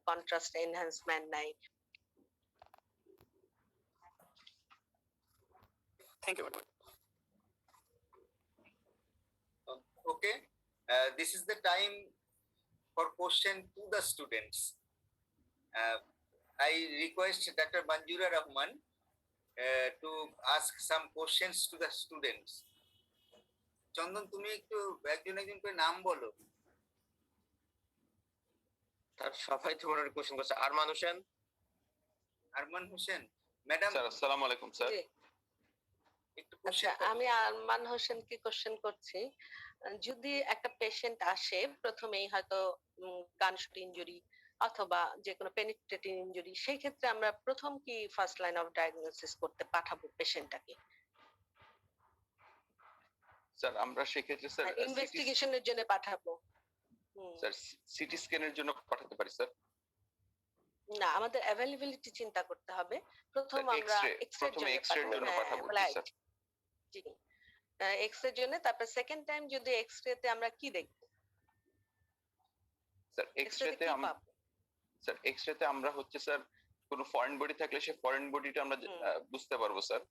কন্ট্রাস্ট এনহ্যান্সমেন্ট নাই। Thank you madam. Okay, this is the time for question to the students. I request Dr. Manjura Rahman to ask some questions to the students. চন্দন তুমি একটু একজন একজন করে নাম বলো। তার সবাই তোমার কোশ্চেন করছে। আরমান হোসেন। আরমান হোসেন ম্যাডাম। স্যার আসসালামু আলাইকুম স্যার। একটু আচ্ছা, কোশ্চেন আমি আরমান হোসেনকে কোশ্চেন করছি। যদি একটা পেশেন্ট আসে প্রথমেই হয়তো গানশট ইনজুরি অথবা যে কোনো পেনিট্রেটিং ইনজুরি, সেই ক্ষেত্রে আমরা প্রথম কি ফার্স্ট লাইন অফ ডায়াগনোসিস করতে পাঠাবো পেশেন্টটাকে? স্যার আমরা সেক্ষেত্রে স্যার ইনভেস্টিগেশনের জন্য পাঠাবো। স্যার সিটি স্ক্যানের জন্য পাঠাতে পারি স্যার? না, আমাদের অ্যাভেলেবিলিটি চিন্তা করতে হবে। প্রথম আমরা এক্স-রে জন্য পাঠাবো স্যার। জি, এক্স-রে জন্য, তারপর সেকেন্ড টাইম যদি এক্স-রে তে আমরা কি দেখব? স্যার এক্স-রে তে আমরা হচ্ছে স্যার কোনো ফরেন বডি থাকলে সেই ফরেন বডিটা আমরা বুঝতে পারবো স্যার।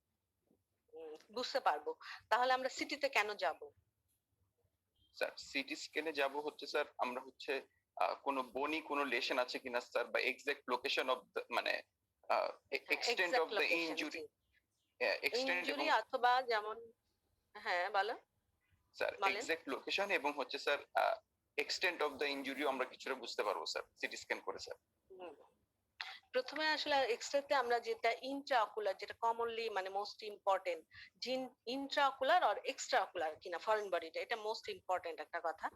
বুঝতে পারবো। তাহলে আমরা সিটিতে কেন যাব? স্যার সিটি স্ক্যানে যাব হচ্ছে স্যার আমরা হচ্ছে কোনো বনি কোনো লেশন আছে কিনা স্যার, বা এক্সাক্ট লোকেশন অফ মানে extent of the injury, injury অথবা যেমন হ্যাঁ বলো স্যার এক্সাক্ট লোকেশন এবং হচ্ছে স্যার এক্সটেন্ট অফ দ্য ইনজুরিও আমরা কিছুটা বুঝতে পারবো স্যার সিটি স্ক্যান করে স্যার। প্রথমে আসলে এক্সরেতে আমরা যেটা ইন্ট্রাঅকুলার, যেটা কমনলি মানে মোস্ট ইম্পর্টেন্ট, ইন্ট্রাঅকুলার আর এক্সট্রাঅকুলার কিনা ফরেন বডিটা, এটা মোস্ট ইম্পর্টেন্ট একটা কথা।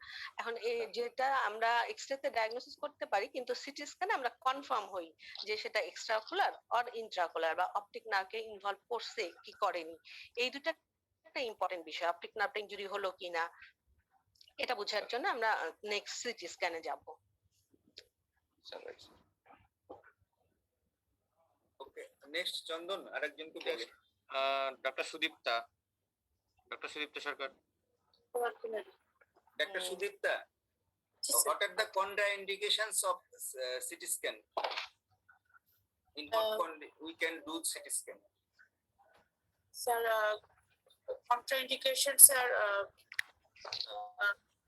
এখন যেটা আমরা এক্সরেতে ডায়াগনোসিস করতে পারি কিন্তু সিটি স্ক্যানে আমরা কনফার্ম হই যে সেটা এক্সট্রাঅকুলার আর ইন্ট্রাঅকুলার বা অপটিক নার্ভকে ইনভলভ করছে কি করেনি, এই দুটা একটা ইম্পর্টেন্ট বিষয়। অপটিক নার্ভটা ইনজুরি হলো কিনা এটা বোঝার জন্য আমরা নেক্সট সিটি স্ক্যানে যাব। ওকে, নেক্সট চন্দন আরেকজনকে বলে। Doctor Sudipta. Doctor Sudipta Sarkar. Dr. Sudipta, what are the contraindications of CT scan? In what we can do CT scan? Sir, contraindications are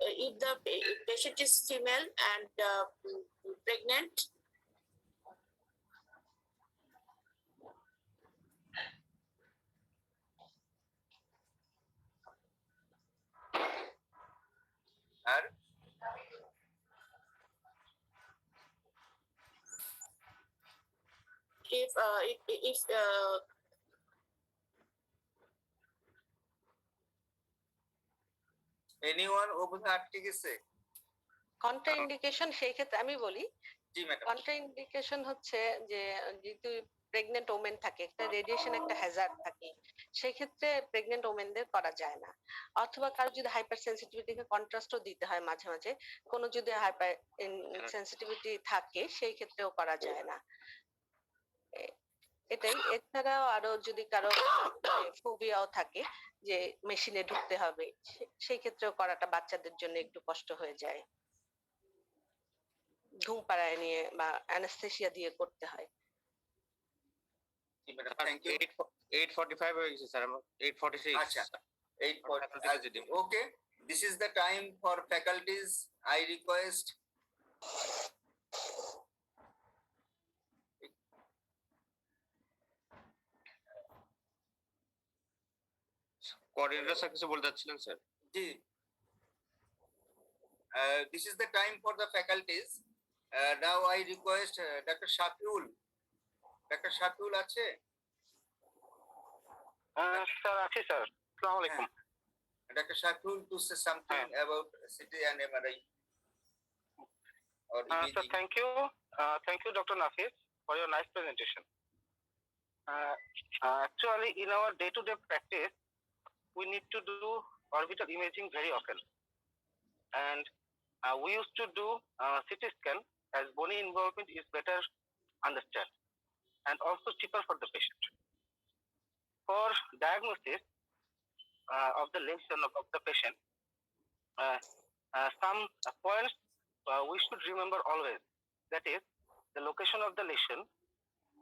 if the patient is female and pregnant, আর if anyone over আটকে গেছে contraindication সেই ক্ষেত্রে আমি বলি, জি madam. Contraindication হচ্ছে যে যেহেতু প্রেগনেন্ট ওমেন থাকে, একটা রেডিয়েশন একটা হ্যাজার্ড থাকে, সেই ক্ষেত্রে প্রেগনেন্ট ওমেনদের করা যায় না। অথবা কারো যদি হাইপার সেন্সিটিভিটিকে কন্ট্রাস্টও দিতে হয় মাঝে মাঝে, কোনো যদি হাইপার সেন্সিটিভিটি থাকে সেই ক্ষেত্রেও করা যায় না। এটাই। এছাড়াও আরো যদি কারো ফোবিয়াও থাকে যে মেশিনে ঢুকতে হবে, সেই ক্ষেত্রেও করাটা বাচ্চাদের জন্য একটু কষ্ট হয়ে যায়, ঘুম পাড়ায় নিয়ে বা অ্যানাস্থেসিয়া দিয়ে করতে হয়। জি ম্যাডাম, থ্যাংক ইউ। 8:45 হয়ে গেছে স্যার, 8:46। আচ্ছা, 8:40. Okay, this is the time for faculties. I request coordinator sir কিছু বলতে চাচ্ছিলেন sir? G, this is the time for the faculties. Now I request Dr. Shafiul. Dr. Shafiul আছে? Sir আছি sir. আসসালামু আলাইকুম। Dr. Shafiul to say something about CT and MRI or Sir, imaging. thank you, Dr. Nafis, for your nice presentation. Actually, in our day-to-day practice, we need to do orbital imaging very often, and we used to do CT scan as bony involvement is better understood and also cheaper for the patient. For diagnosis of the lesion of the patient, some points we should remember always. That is, the location of the lesion,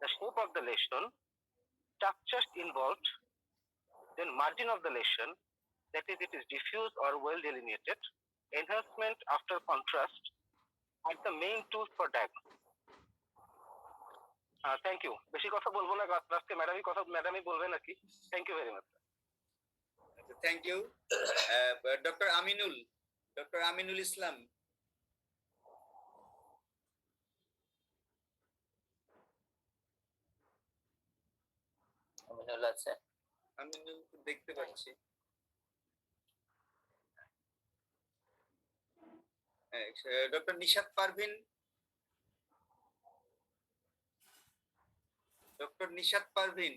the shape of the lesion, structures involved, then margin of the lesion, that is, it is diffuse or well delineated, enhancement after contrast, are the main tools for diagnosis. Thank you. বেশি কথা বলবো না, আজকে ম্যাডামই বলবেন আর কি। Thank you very much. Thank you. Dr. Aminul Islam. Aminul আছে? আমিনুল দেখতে পাচ্ছি। Doctor Nishat Parvin. Doctor Nishat Parvin.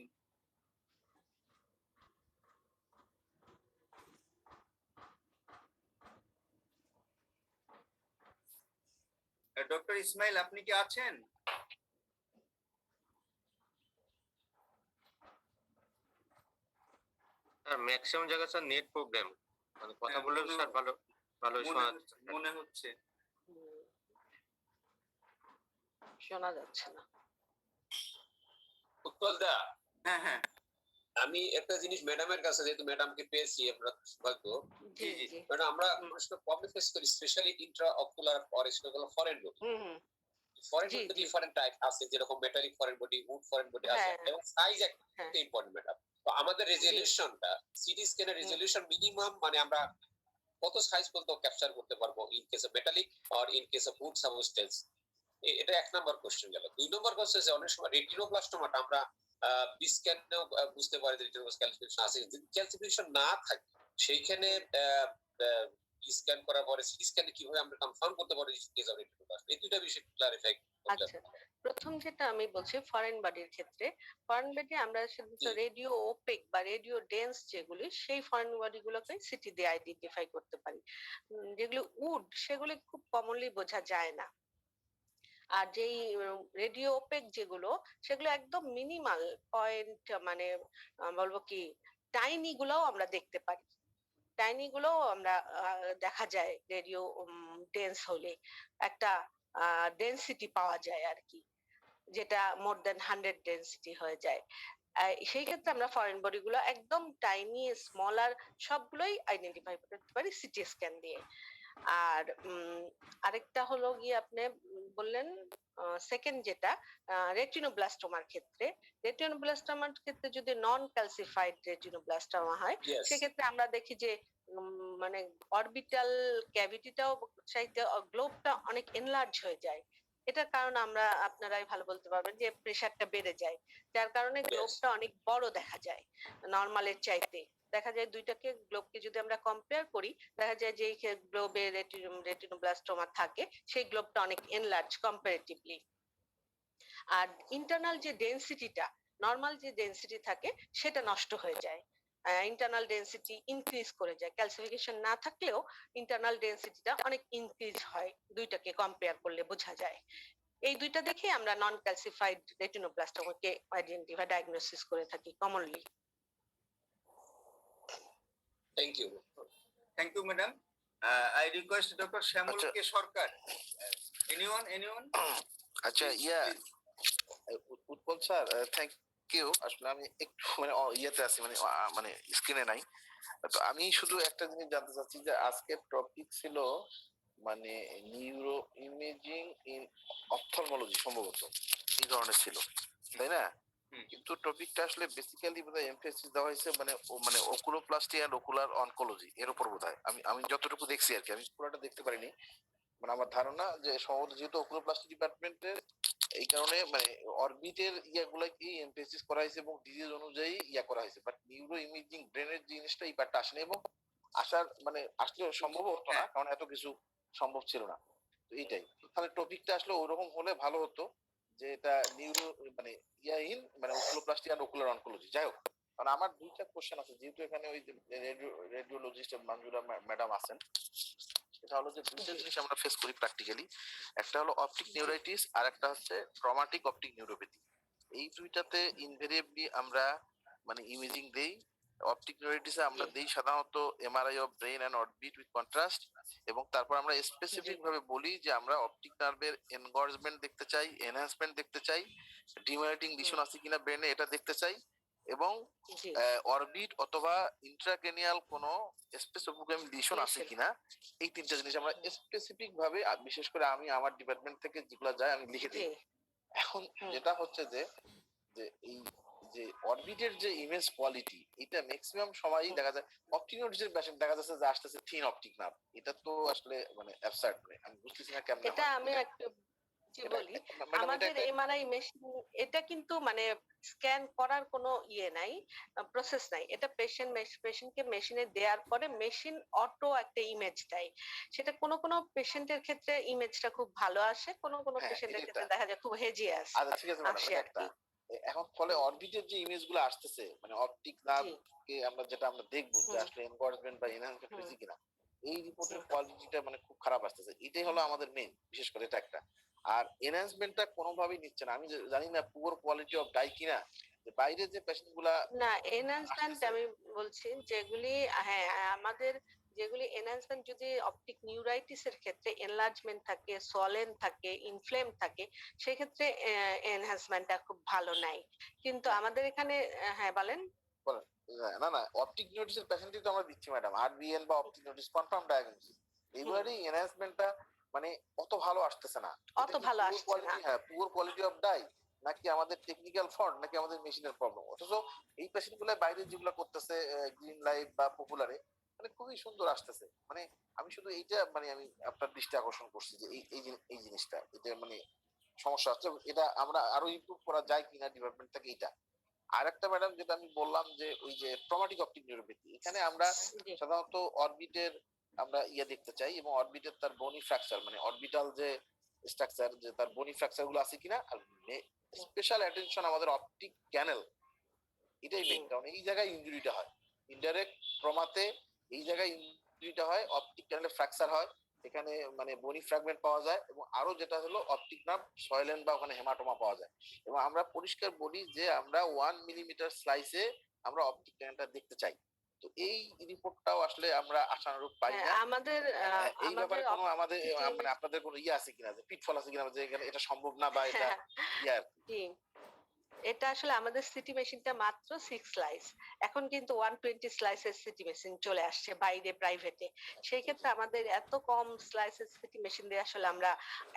Doctor Ismail, আপনি কি আছেন? স্যার ম্যাক্সিমাম জায়গায় স্যার নেট প্রবলেম, মানে কথা বললেও স্যার ভালো শোনা মনে হচ্ছে। শোনা যাচ্ছে না। উৎপল দা, হ্যাঁ হ্যাঁ, আমি একটা জিনিস ম্যাডামের কাছে, যেহেতু ম্যাডামকে পেয়েছি আমরা সৌভাগ্য, জি জি। কারণ আমরা প্রবলেম ফেস করি specially intra ocular or foreign body. Foreign জি, বডি জি। ডিফারেন্ট টাইপ আছে, যেরকম metallic foreign body, wood foreign body আছে, হ্যাঁ, এবং সাইজ একটা হ্যাঁ। Important madam. তো আমাদের রেজলিউশনটা, সিটি স্ক্যানের রেজলিউশন মিনিমাম মানে আমরা কত সাইজ পর্যন্ত ক্যাপচার করতে পারবো in case of metallic or in case of wood substance? এটা এক নাম্বার কোশ্চেন গেল। দুই নম্বর কোশ্চেন যে অনেক সময় রেটিনোপ্লাস্টোমাটা আমরা বিস্ক্যানেও বুঝতে পারি যে রেটিনোপ্লাস্ট ক্যালসিফিকেশন আছে, যদি ক্যালসিফিকেশন না থাকে সেইখানে স্ক্যান করার পরে সিটি স্ক্যানে কিভাবে আমরা কনফার্ম করতে পারি কেস অফ রেটিনোপ্লাস্ট? এই দুইটা বিষয় ক্লারিফাই করতে আচ্ছা, প্রথম যেটা আমি বলছি ফরেন বডির ক্ষেত্রে, ফরেন বডি আমরা শুধু রেডিও ওপেক বা রেডিও ডেন্স যেগুলি, সেই ফরেন বডি গুলোকে সিটি দিয়ে আইডেন্টিফাই করতে পারি। যেগুলো উড, সেগুলি খুব কমনলি বোঝা যায় না। আর যেই রেডিও ওপেক যেগুলো, সেগুলো একদম মিনিমাল পয়েন্ট, মানে বলবো কি টাইনি গুলোও আমরা দেখতে পারি। টাইনি গুলোও আমরা দেখা যায় রেডিও ডেন্স হলে একটা ডেন্সিটি পাওয়া যায় আর কি, যেটা মোর দেন 100 ডেন্সিটি হয়ে যায়। সেই ক্ষেত্রে আমরা ফরেন বডি গুলো একদম টাইনি স্মলার সবগুলোই আইডেন্টিফাই করতে পারি সিটি স্ক্যান দিয়ে। আর আরেকটা হলো গিয়ে আপনি বললেন সেকেন্ড যেটা রেটিনোব্লাস্টোমার ক্ষেত্রে, রেটিনোব্লাস্টোমার ক্ষেত্রে যদি নন ক্যালসিফাইড রেটিনোব্লাস্টোমা হয়, সেক্ষেত্রে আমরা দেখি যে মানে অরবিটাল ক্যাভিটিটাও চাইতে গ্লোবটা অনেক এনলার্জ হয়ে যায়। এটার কারণ আমরা, আপনারাই ভালো বলতে পারবেন, যে প্রেসারটা বেড়ে যায়, যার কারণে গ্লোবটা অনেক বড় দেখা যায় নরমালের চাইতে। দেখা যায় দুইটাকে গ্লোবকে যদি আমরা কম্পেয়ার করি, দেখা যায় যে গ্লোবে রেটিনোব্লাস্টোমা থাকে সেই গ্লোবটা অনেক এনলার্জ কম্পারেটিভলি। আর ইন্টারনাল যে ডেনসিটিটা, নরমাল যে ডেনসিটি থাকে সেটা নষ্ট হয়ে যায়, ইন্টারনাল ডেনসিটি ইনক্রিজ করে যায়। ক্যালসিফিকেশন না থাকলেও ইন্টারনাল ডেনসিটিটা অনেক ইনক্রিজ হয়, দুইটাকে কম্পেয়ার করলে বোঝা যায়। এই দুইটা দেখে আমরা নন ক্যালসিফাইড রেটিনোব্লাস্টোমাকে আইডেন্টিফাই ডায়াগনোসিস করে থাকি commonly. Thank you. Thank you madam. I request Dr. Shamul K. Sarkar. Anyone? আচ্ছা, উৎপল স্যার, থ্যাংক আজকেও আসলে আমি একটু মানে ইয়েতে আছি, মানে মানে স্ক্রিনে নাই। তো আমি শুধু একটা জিনিস জানতে চাচ্ছি যে আজকের টপিক ছিল মানে নিউরো ইমেজিং ইন অপথলমোলজি, সম্ভবত এই ধরনের ছিল, তাই না? কিন্তু টপিকটা আসলে বেসিক্যালি বোধহয় এমফেসিস দেওয়া হয়েছে মানে মানে ওকুলোপ্লাস্টি এন্ড ওকুলার অনকোলজি এর উপর বোধহয়। আমি যতটুকু দেখছি আর কি, আমি পুরোটা দেখতে পারিনি। মানে আমার ধারণা যে সম্ভবত যেহেতু ওকুলোপ্লাস্টি ডিপার্টমেন্টের, এই কারণে মানে অরবিটের ইয়াগুলাকে এমফেসিস করা হয়েছে এবং ডিজিজ অনুযায়ী ইয়া করা হয়েছে, বাট নিউরো ইমেজিং ব্রেনের জিনিসটা এই পার্টটা আসেনি এবং আসার মানে আসলে সম্ভব হতো না, কারণ এত কিছু সম্ভব ছিল না। তো এইটাই, তাহলে টপিকটা আসলে ওরকম হলে ভালো হতো যে এটা নিউরো মানে ইয়াইন মানে ওকুলোপ্লাস্টি আর ওকুলার অনকোলজি। যাই হোক, কারণ আমার দুইটা কোশ্চেন আছে, যেহেতু এখানে ওই রেডিওলজিস্ট মঞ্জুরা ম্যাডাম আছেন। এটা হলো যে দুইটা জিনিস আমরা ফেস করি প্র্যাকটিক্যালি, একটা হলো অপটিক নিউরাইটিস আর একটা হচ্ছে ট্রমাটিক অপটিক নিউরোপ্যাথি। এই দুইটাতে ইনভেরিয়েবলি আমরা মানে ইমেজিং দেই। অপটিক নিউরাইটিসে আমরা দেই সাধারণত MRI of brain and orbit with contrast, এবং তারপর আমরা স্পেসিফিক ভাবে বলি যে আমরা অপটিক নার্ভের এনগর্জমেন্ট দেখতে চাই, এনহ্যান্সমেন্ট দেখতে চাই, ডিমার্টিং লিশন আছে কিনা ব্রেনে এটা দেখতে চাই, এবং অরবিট অথবা ইন্ট্রাক্রেনিয়াল কোনো স্পেসিফিক লিশন আছে কিনা, এই তিনটা জিনিস আমরা স্পেসিফিক ভাবে বিশেষ করে আমি আমার ডিপার্টমেন্ট থেকে যেগুলো যায় আমি লিখে দিই। এখন যেটা হচ্ছে যে যে এই যে অরবিটের যে ইমেজ কোয়ালিটি, এটা ম্যাক্সিমাম সময়ই দেখা যায় অপটিক নিউরোপ্যাথির পেশেন্ট দেখা যাচ্ছে যে আসতেছে থিন অপটিক নার্ভ। এটা তো আসলে মানে অ্যাবসার্ড, মানে আমি বুঝতেছি না কেমনে এটা আমি একটা জি বলি, আমাদের এমআরআই মেশিন এটা কিন্তু মানে স্ক্যান করার কোনো ইয়ে নাই, প্রসেস নাই। এটা পেশেন্টকে মেশিনে দেওয়ার পরে মেশিন অটো একটা ইমেজ দেয়। সেটা কোনো কোনো পেশেন্টের ক্ষেত্রে ইমেজটা খুব ভালো আসে, কোনো কোনো পেশেন্টের ক্ষেত্রে দেখা যায় খুব হেজি আসে। আচ্ছা ঠিক আছে ম্যাডাম, একটা এখন ফলে অরবিটের যে ইমেজ গুলো আসতেছে মানে অপটিক নার্ভ কে আমরা যেটা আমরা দেখবো যে আসলে এনগর্জমেন্ট বা এনহ্যান্সমেন্ট হয়েছে কিনা, এই রিপোর্টের কোয়ালিটিটা মানে খুব খারাপ আসতেছে। এটাই হলো আমাদের মেইন, বিশেষ করে এটা একটা। আর এনহ্যান্সমেন্টটা কোনোভাবেই নিচ্ছে না। আমি জানি না পুয়ার কোয়ালিটি অফ ডাই কিনা, যে বাইরে যে পেশেন্ট গুলা না এনহ্যান্সমেন্ট আমি বলছি যেগুলি, হ্যাঁ আমাদের যেগুলি এনহ্যান্সমেন্ট যদি অপটিক নিউরাইটিস এর ক্ষেত্রে এনলার্জমেন্ট থাকে, সোলেন থাকে, ইনফ্লেম থাকে, সেই ক্ষেত্রে এনহ্যান্সমেন্টটা খুব ভালো নাই। কিন্তু আমাদের এখানে হ্যাঁ বলেন। না না, অপটিক নিউরাইটিস এর পেশেন্টই তো আমরা দিচ্ছি ম্যাডাম, আরবিএন বা অপটিক নিউরাইটিস কনফার্ম ডায়াগনোসিস। এইবারই এনহ্যান্সমেন্টটা মানে অত ভালো আসতেছে না, অত ভালো আসছে না। হ্যাঁ পুয়ার কোয়ালিটি অফ ডাই, নাকি আমাদের টেকনিক্যাল ফল্ট, নাকি আমাদের মেশিনের প্রবলেম। অথচ এই পেশেন্ট গুলো বাইরে যেগুলো করতেছে গ্রিন লাইফ বা পপুলারে মানে খুবই সুন্দর আসতেছে। মানে আমি শুধু এইটা মানে আমি আপনার দৃষ্টি আকর্ষণ করছি যে এই জিনিসটা এটা মানে সমস্যা হচ্ছে, এটা আমরা আরো ইমপ্রুভ করা যায় কিনা ডিপার্টমেন্ট থেকে। এইটা আর একটা ম্যাডাম যেটা আমি বললাম যে ওই যে ট্রমাটিক অপটিক নিউরোপ্যাথি, এখানে আমরা সাধারণত অরবিটের আমরা ইয়ে দেখতে চাই, এবং অরবিটের তার বনি ফ্র্যাকচার মানে অরবিটাল যে স্ট্রাকচার, যে তার বনি ফ্র্যাকচার গুলো আছে কিনা। আর স্পেশাল অ্যাটেনশন আমাদের অপটিক ক্যানেল, এটাই মেইন, কারণ এই জায়গায় ইনজুরিটা হয় ইনডাইরেক্ট ট্রমাতে, এই জায়গায় ইনজুরিটা হয়, অপটিক ক্যানেলে ফ্র্যাকচার হয়, এখানে মানে বনি ফ্র্যাগমেন্ট পাওয়া যায়, এবং আরো যেটা হলো অপটিক নার্ভ সয়েলেন বা ওখানে হেমাটোমা পাওয়া যায়। এবং আমরা পরিষ্কার বলি যে আমরা 1 মিলিমিটার স্লাইসে আমরা অপটিক ক্যানেলটা দেখতে চাই। তো এই রিপোর্টটাও আসলে আমরা আশানুরূপ পাই না। আমাদের এই ব্যাপারে কোনো আমাদের মানে আপনাদের কোনো ইয়ে আছে কিনা, যে পিটফল আছে কিনা, যে এটা সম্ভব না বা এটা ইয়ে আর কি। এটা আসলে আমাদের সিটি মেশিনটা মাত্র 6 স্লাইস, এখন কিন্তু 120 স্লাইসের সিটি মেশিন চলে আসছে বাইরে প্রাইভেটে। সেই ক্ষেত্রে আমাদের এত কম স্লাইসের সিটি মেশিন দিয়ে আসলে আমরা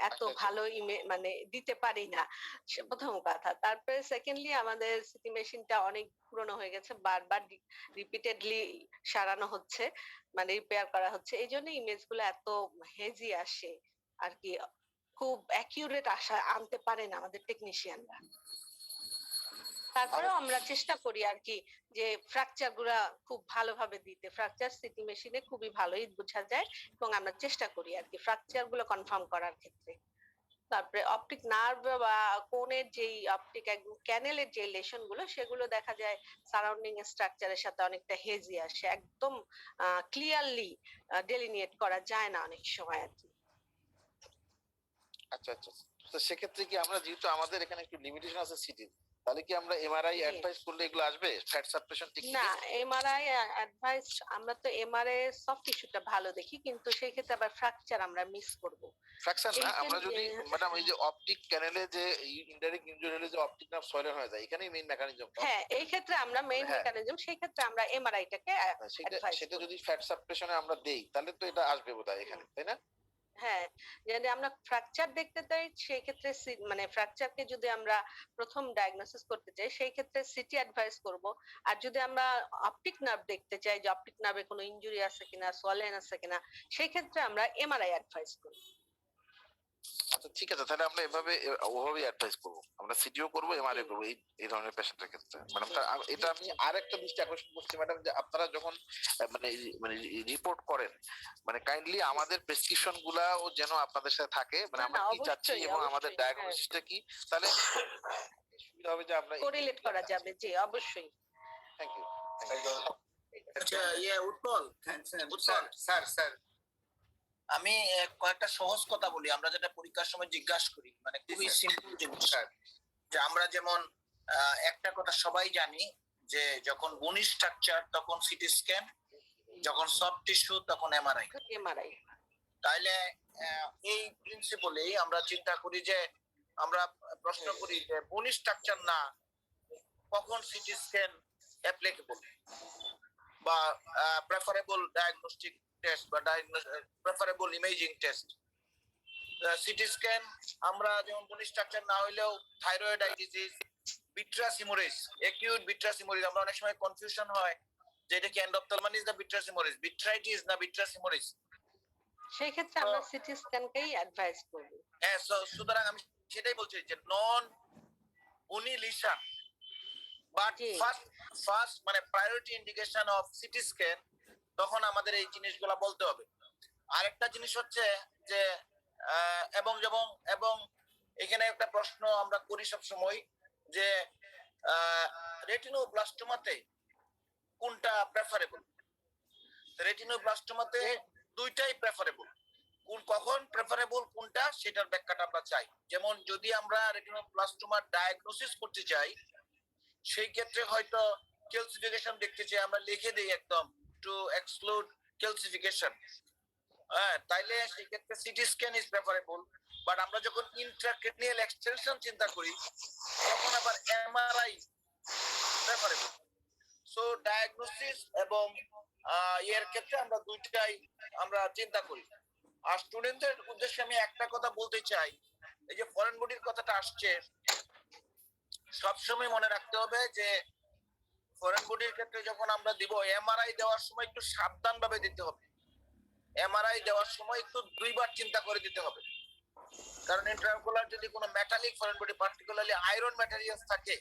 এত ভালো মানে দিতে পারি না, প্রথম কথা। তারপরে সেকেন্ডলি আমাদের সিটি মেশিনটা অনেক পুরনো হয়ে গেছে, বারবার রিপিটেডলি সারানো হচ্ছে, মানে রিপেয়ার করা হচ্ছে, এই জন্য ইমেজ গুলো এত হেজি আসে আর কি, খুব অ্যাকিউরেট আনতে পারে না আমাদের টেকনিশিয়ানরা। তারপরেও আমরা চেষ্টা করি আর কি যে ফ্র্যাকচার গুলা খুব ভালোভাবে দিতে। ফ্র্যাকচার সিটি মেশিনে খুবই ভালোই বোঝা যায়, এবং আমরা চেষ্টা করি আর কি ফ্র্যাকচার গুলো কনফার্ম করার ক্ষেত্রে। তারপরে অপটিক নার্ভ বা কোনের যেই অপটিক ক্যানেলের যে লেশন গুলো, সেগুলো দেখা যায় সারাউন্ডিং স্ট্রাকচারের সাথে অনেকটা হেজি আসে, একদম ক্লিয়ারলি ডেলিনিয়েট করা যায় না অনেক সময় আর কি। আচ্ছা আচ্ছা, তো সেক্ষেত্রে কি আমরা যেহেতু আমাদের এখানে একটু লিমিটেশন আছে সিটির, তাহলে কি আমরা এমআরআই জি। অ্যাডভাইস করলে এগুলো আসবে ফ্যাট সাপ্রেশন টেকনিক? না, এমআরআই অ্যাডভাইস আমরা তো এমআরআই সফট টিস্যুটা ভালো দেখি, কিন্তু সেই ক্ষেত্রে আবার ফ্র্যাকচার আমরা মিস করব। ফ্র্যাকচার না, আমরা যদি এইখানে ম্যাডাম এই যে অপটিক ক্যানেলে যে ইনডাইরেক্ট ইনজুরি হলে যে অপটিক নার্ভ সয়েলেন হয়ে যায়, এখানেই মেইন মেকানিজম। হ্যাঁ, এই ক্ষেত্রে আমরা মেইন হ্যাঁ। মেকানিজম, সেই ক্ষেত্রে আমরা এমআরআইটাকে সেটা অ্যাডভাইস সেটা করি। যদি ফ্যাট সাপ্রেশনে আমরা দেই তাহলে তো এটা আসবে বোধহয় এখানে, তাই না? হ্যাঁ, যদি আমরা ফ্র্যাকচার দেখতে চাই সেই ক্ষেত্রে মানে ফ্র্যাকচারকে যদি আমরা প্রথম ডায়াগনোসিস করতে চাই সেই ক্ষেত্রে সিটি অ্যাডভাইস করব। আর যদি আমরা অপটিক নার্ভ দেখতে চাই যে অপটিক নার্ভে কোনো ইনজুরি আছে কিনা, সোয়েলেন আছে কিনা, সেই ক্ষেত্রে আমরা এমআরআই অ্যাডভাইস করি। আচ্ছা ঠিক আছে, তাহলে আমরা ওভাবেই অ্যাডভাইস করবো, আমরা সিটিও করবো এমআরআই করবো এই ধরনের পেশেন্টের ক্ষেত্রে। ম্যাডাম এটা আমি আর একটা দৃষ্টি আকর্ষণ করছি ম্যাডাম, যে আপনারা যখন মানে রিপোর্ট করেন, মানে কাইন্ডলি আমাদের প্রেসক্রিপশন গুলাও যেন আপনাদের সাথে থাকে, মানে না, আমরা না, কি চাচ্ছি অবশ্যই, এবং আমাদের অবশ্যই, ডায়াগনোসিসটা কি, তাহলে সুবিধা হবে যে আমরা কোরিলেট করা যাবে। জি, অবশ্যই। Thank you. আচ্ছা উৎপল, স্যার আমি কয়েকটা সহজ কথা বলি, আমরা যেটা পরীক্ষার সময় জিজ্ঞাসা করি, মানে খুবই সিম্পল জিনিস। যে আমরা যেমন একটা কথা সবাই জানি যে যখন বোনি স্ট্রাকচার তখন সিটি স্ক্যান, যখন সফট টিস্যু তখন এমআরআই। এমআরআই তাইলে এই প্রিন্সিপলেই আমরা চিন্তা করি যে আমরা প্রশ্ন করি যে বোনি স্ট্রাকচার না কখন সিটি স্ক্যান অ্যাপ্লিকেবল বা প্রেফারেবল ডায়াগনস্টিক টেস্ট বা preferable imaging test. CT scan আমরা যেমন বোনি স্ট্রাকচার না হইলেও thyroid eye disease, vitreous haemorrhage, acute vitreous haemorrhage, আমরা অনেক সময় কনফিউশন হয় যে এটা কি এন্ডোপথেলমাইটিস না ভিট্রাস হিমোরেজ, ভিট্রাইটিস না ভিট্রাস হিমোরেজ, সেই ক্ষেত্রে আমরা সিটি স্ক্যানকেই অ্যাডভাইস করব। হ্যাঁ। সুতরাং আমি সেটাই বলছি যে non bony lesion but first মানে priority indication of CT scan, তখন আমাদের এই জিনিসগুলা বলতে হবে। আরেকটা জিনিস হচ্ছে যে এবং এখানে একটা প্রশ্ন আমরা করি সব সময় যে রেটিনোব্লাস্টোমাতে কোনটা প্রেফারেবল। রেটিনোব্লাস্টোমাতে দুইটাই প্রেফারেবল, কখন প্রেফারেবল কোনটা সেটার ব্যাখ্যাটা আমরা চাই। যেমন যদি আমরা রেটিনোব্লাস্টোমার ডায়াগনোসিস করতে চাই সেই ক্ষেত্রে হয়তো ক্যালসিফিকেশন দেখতে চাই, আমরা লিখে দেই একদম টু এক্সক্লুড ক্যালসিফিকেশন। হ্যাঁ, তাইলে সেই ক্ষেত্রে CT scan is preferable. But আমরা যখন ইন্ট্রাক্রেনিয়াল এক্সটেনশন চিন্তা করি তখন আবার এমআরআই প্রেফারেবল। সো ডায়াগনোসিস এবং এর ক্ষেত্রে আমরা দুইটাই আমরা চিন্তা করি। আর স্টুডেন্টদের উদ্দেশ্যে আমি একটা কথা বলতে চাই, এই যে ফরেন বডির কথাটা আসছে, সবসময় মনে রাখতে হবে যে ফরেন বডির ক্ষেত্রে যখন আমরা দিব এমআরআই দেওয়ার সময় একটু সাবধান ভাবে দিতে হবে। এমআরআই দেওয়ার সময় একটু দুইবার চিন্তা করে দিতে হবে, কারণ ইন্ট্রাওকুলার যদি কোনো metallic foreign body particularly iron materials থাকে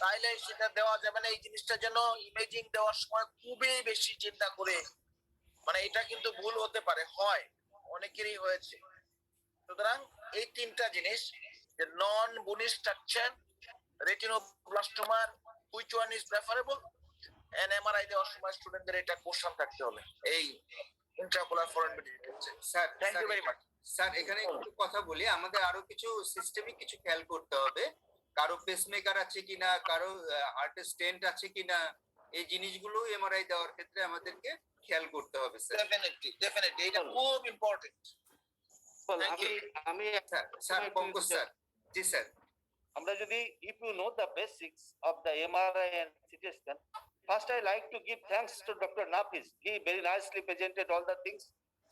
তাহলে সেটা দেওয়া যাবে না। এই জিনিসটা যেন ইমেজিং দেওয়ার সময় খুবই বেশি চিন্তা করে, মানে এটা কিন্তু ভুল হতে পারে, হয় অনেকেরই হয়েছে। সুতরাং এই তিনটা জিনিস যে নন বোনি স্ট্রাকচার, রেটিনোব্লাস্টোমার which one is preferable, and MRI দেওয়ার সময় স্টুডেন্টদের এটা কোশ্চেন থাকতে হবে এই intraocular foreign body. Sir thank you very much. Sir এখানে একটু কথা বলি, আমাদের আরো কিছু সিস্টেমিক কিছু খেয়াল করতে হবে। কারো পেসমেকার আছে কিনা, কারো হার্টে স্টেন্ট আছে কিনা, এই জিনিসগুলো এমআরআই দেওয়ার ক্ষেত্রে আমাদেরকে খেয়াল করতে হবে স্যার। ডেফিনেটলি এটা খুব ইম্পর্টেন্ট। আমি স্যার পঙ্কজ স্যার। জি স্যার। আমরা যদি if you know the basics of the MRI and CT scan, first I like to give thanks to Dr. Nafis. He very nicely presented all the things.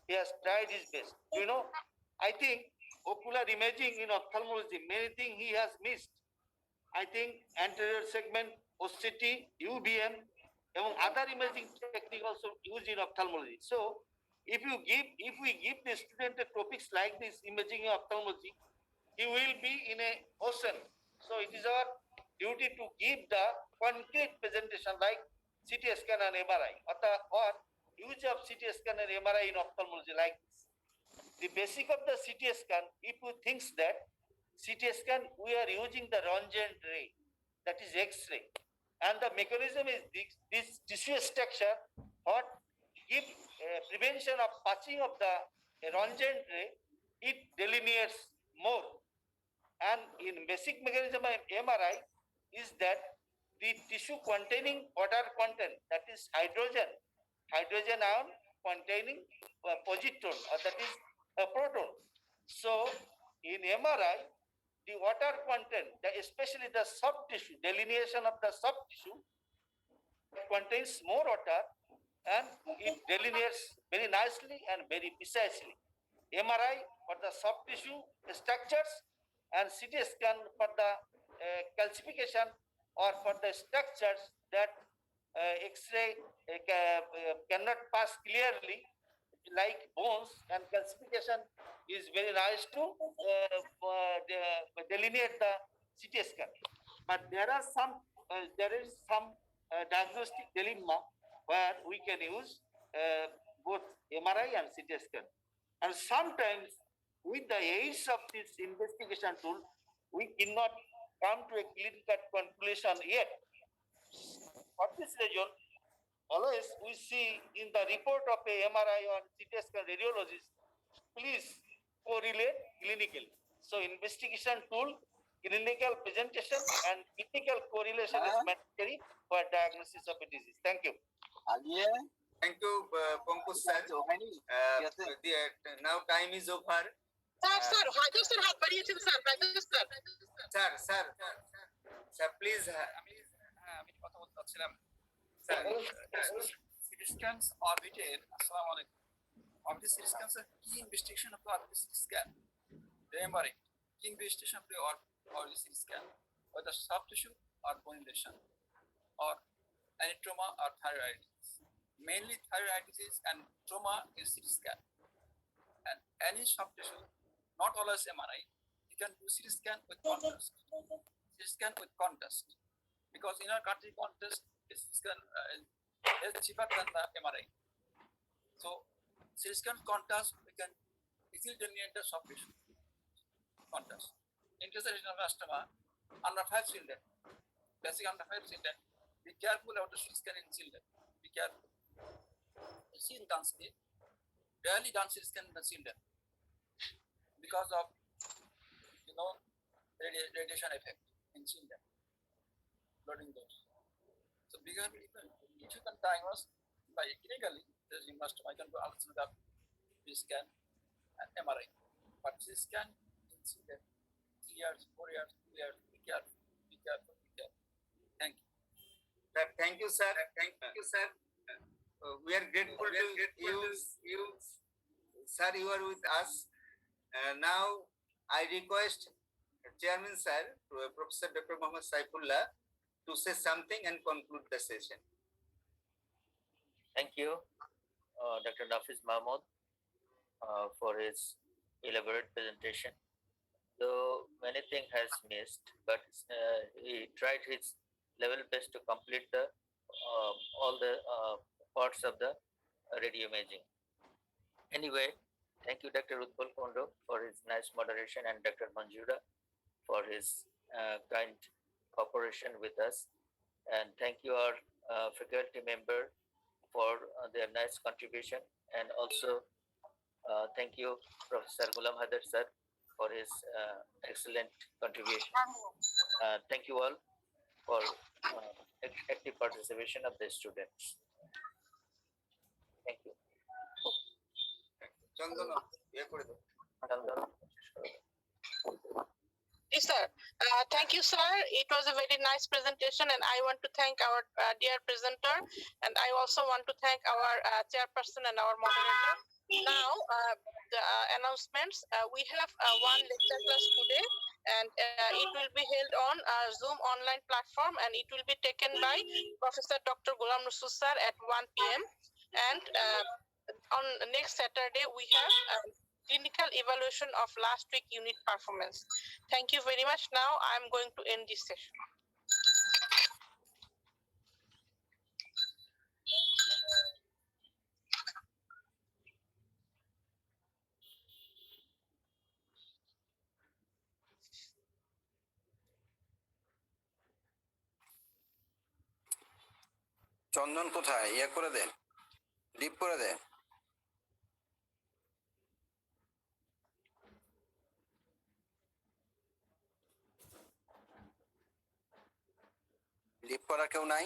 He has tried his best. You know, I think ocular imaging in ophthalmology, many things he has missed. I think anterior segment, OCT, UVM, and other imaging techniques also used in ophthalmology. So, if we give the student a topics like this, imaging in ophthalmology, he will be in a ocean. So it is our duty to give the concrete presentation like CT scan and MRI, or use of CT scan and MRI in ophthalmology like this. The basic of the CT scan, if you think that CT scan, we are using the Röntgen ray, that is X-ray, and the mechanism is this tissue structure, what give prevention of patching of the Röntgen ray, it delineates more. And in basic mechanism of MRI is that the tissue containing water content, that is hydrogen ion containing positron, or that is a proton. So in MRI, the water content, especially the soft tissue, delineation of the soft tissue contains more water, and it delineates very nicely and very precisely. MRI for the soft tissue structures and CT scan for the calcification or for the structures that X-ray cannot pass clearly, like bones, and calcification is very nice to delineate the CT scan. But there is some diagnostic dilemma where we can use both MRI and CT scan. And sometimes with the aid of this investigation tool, we cannot come to a clear-cut conclusion yet. For this reason, always we see in the report of a MRI or CT scan radiologist, please correlate clinically. So investigation tool, clinical presentation, and clinical correlation is mandatory for diagnosis of a disease. Thank you. Thank you, Pankaj sir. Now time is over. Sir, please. আমি কথা বলতে চাচ্ছিলাম sir city স্ক্যানস অরবিটের আসসালামু আলাইকুম orbit CT scans কি investigation of orbit CT scan remembering কি investigation of orbit CT scan whether soft tissue or bone lesion or any trauma or thyroiditis, mainly thyroiditis and trauma is CT scan, and any soft tissue, not always MRI, you can do CT scan with contrast. CT scan with contrast, because in our country contrast is cheaper than the MRI. So CT scan contrast, we can easily delineate the soft tissue contrast. In case of retinoblastoma, under 5 children, basic under 5 children, be careful about the CT scan in children. Be careful. You see in Danske, rarely done CT scan in the children because of radiation effect in children, loading dose. So because if you can diagnose by clinically, you must I can do ultrasound, CT scan, and MRI. But CT scan in children, 3 years, 4 years, 2 years, be careful. Thank you. Thank you, sir. We are grateful to you. Sir, you are with us. Now, I request Chairman Sir, Professor Dr. Mohammad Saifullah, to say something and conclude the session. Thank you, Dr. Nafiz Mahmood, for his elaborate presentation. Though many things has missed, but he tried his level best to complete the all the parts of the radio imaging. Anyway, thank you, Dr. Utpal Kondo, for his nice moderation, and Dr. Manjura for his kind cooperation with us. And thank you, our faculty member, for their nice contribution. And also, thank you, Professor Ghulam Haider sir, for his excellent contribution. Thank you all for active participation of the students. Thank you. Chandana, Yes, sir. Thank you, sir. It was a very nice presentation, and I want to thank our dear presenter, and I also want to thank our chairperson and our moderator. Now, the announcements. We have one lecture class today, and it will be held on Zoom online platform, and it will be taken by Professor Dr. Ghulam Rasul sir at 1 p.m. And on next Saturday, we have clinical evaluation of last week unit performance. Thank you very much. Now I'm going to end this session. চন্দন কোথায়? ইয়ে করে দেন, leave করে দেন। আর কেউ নাই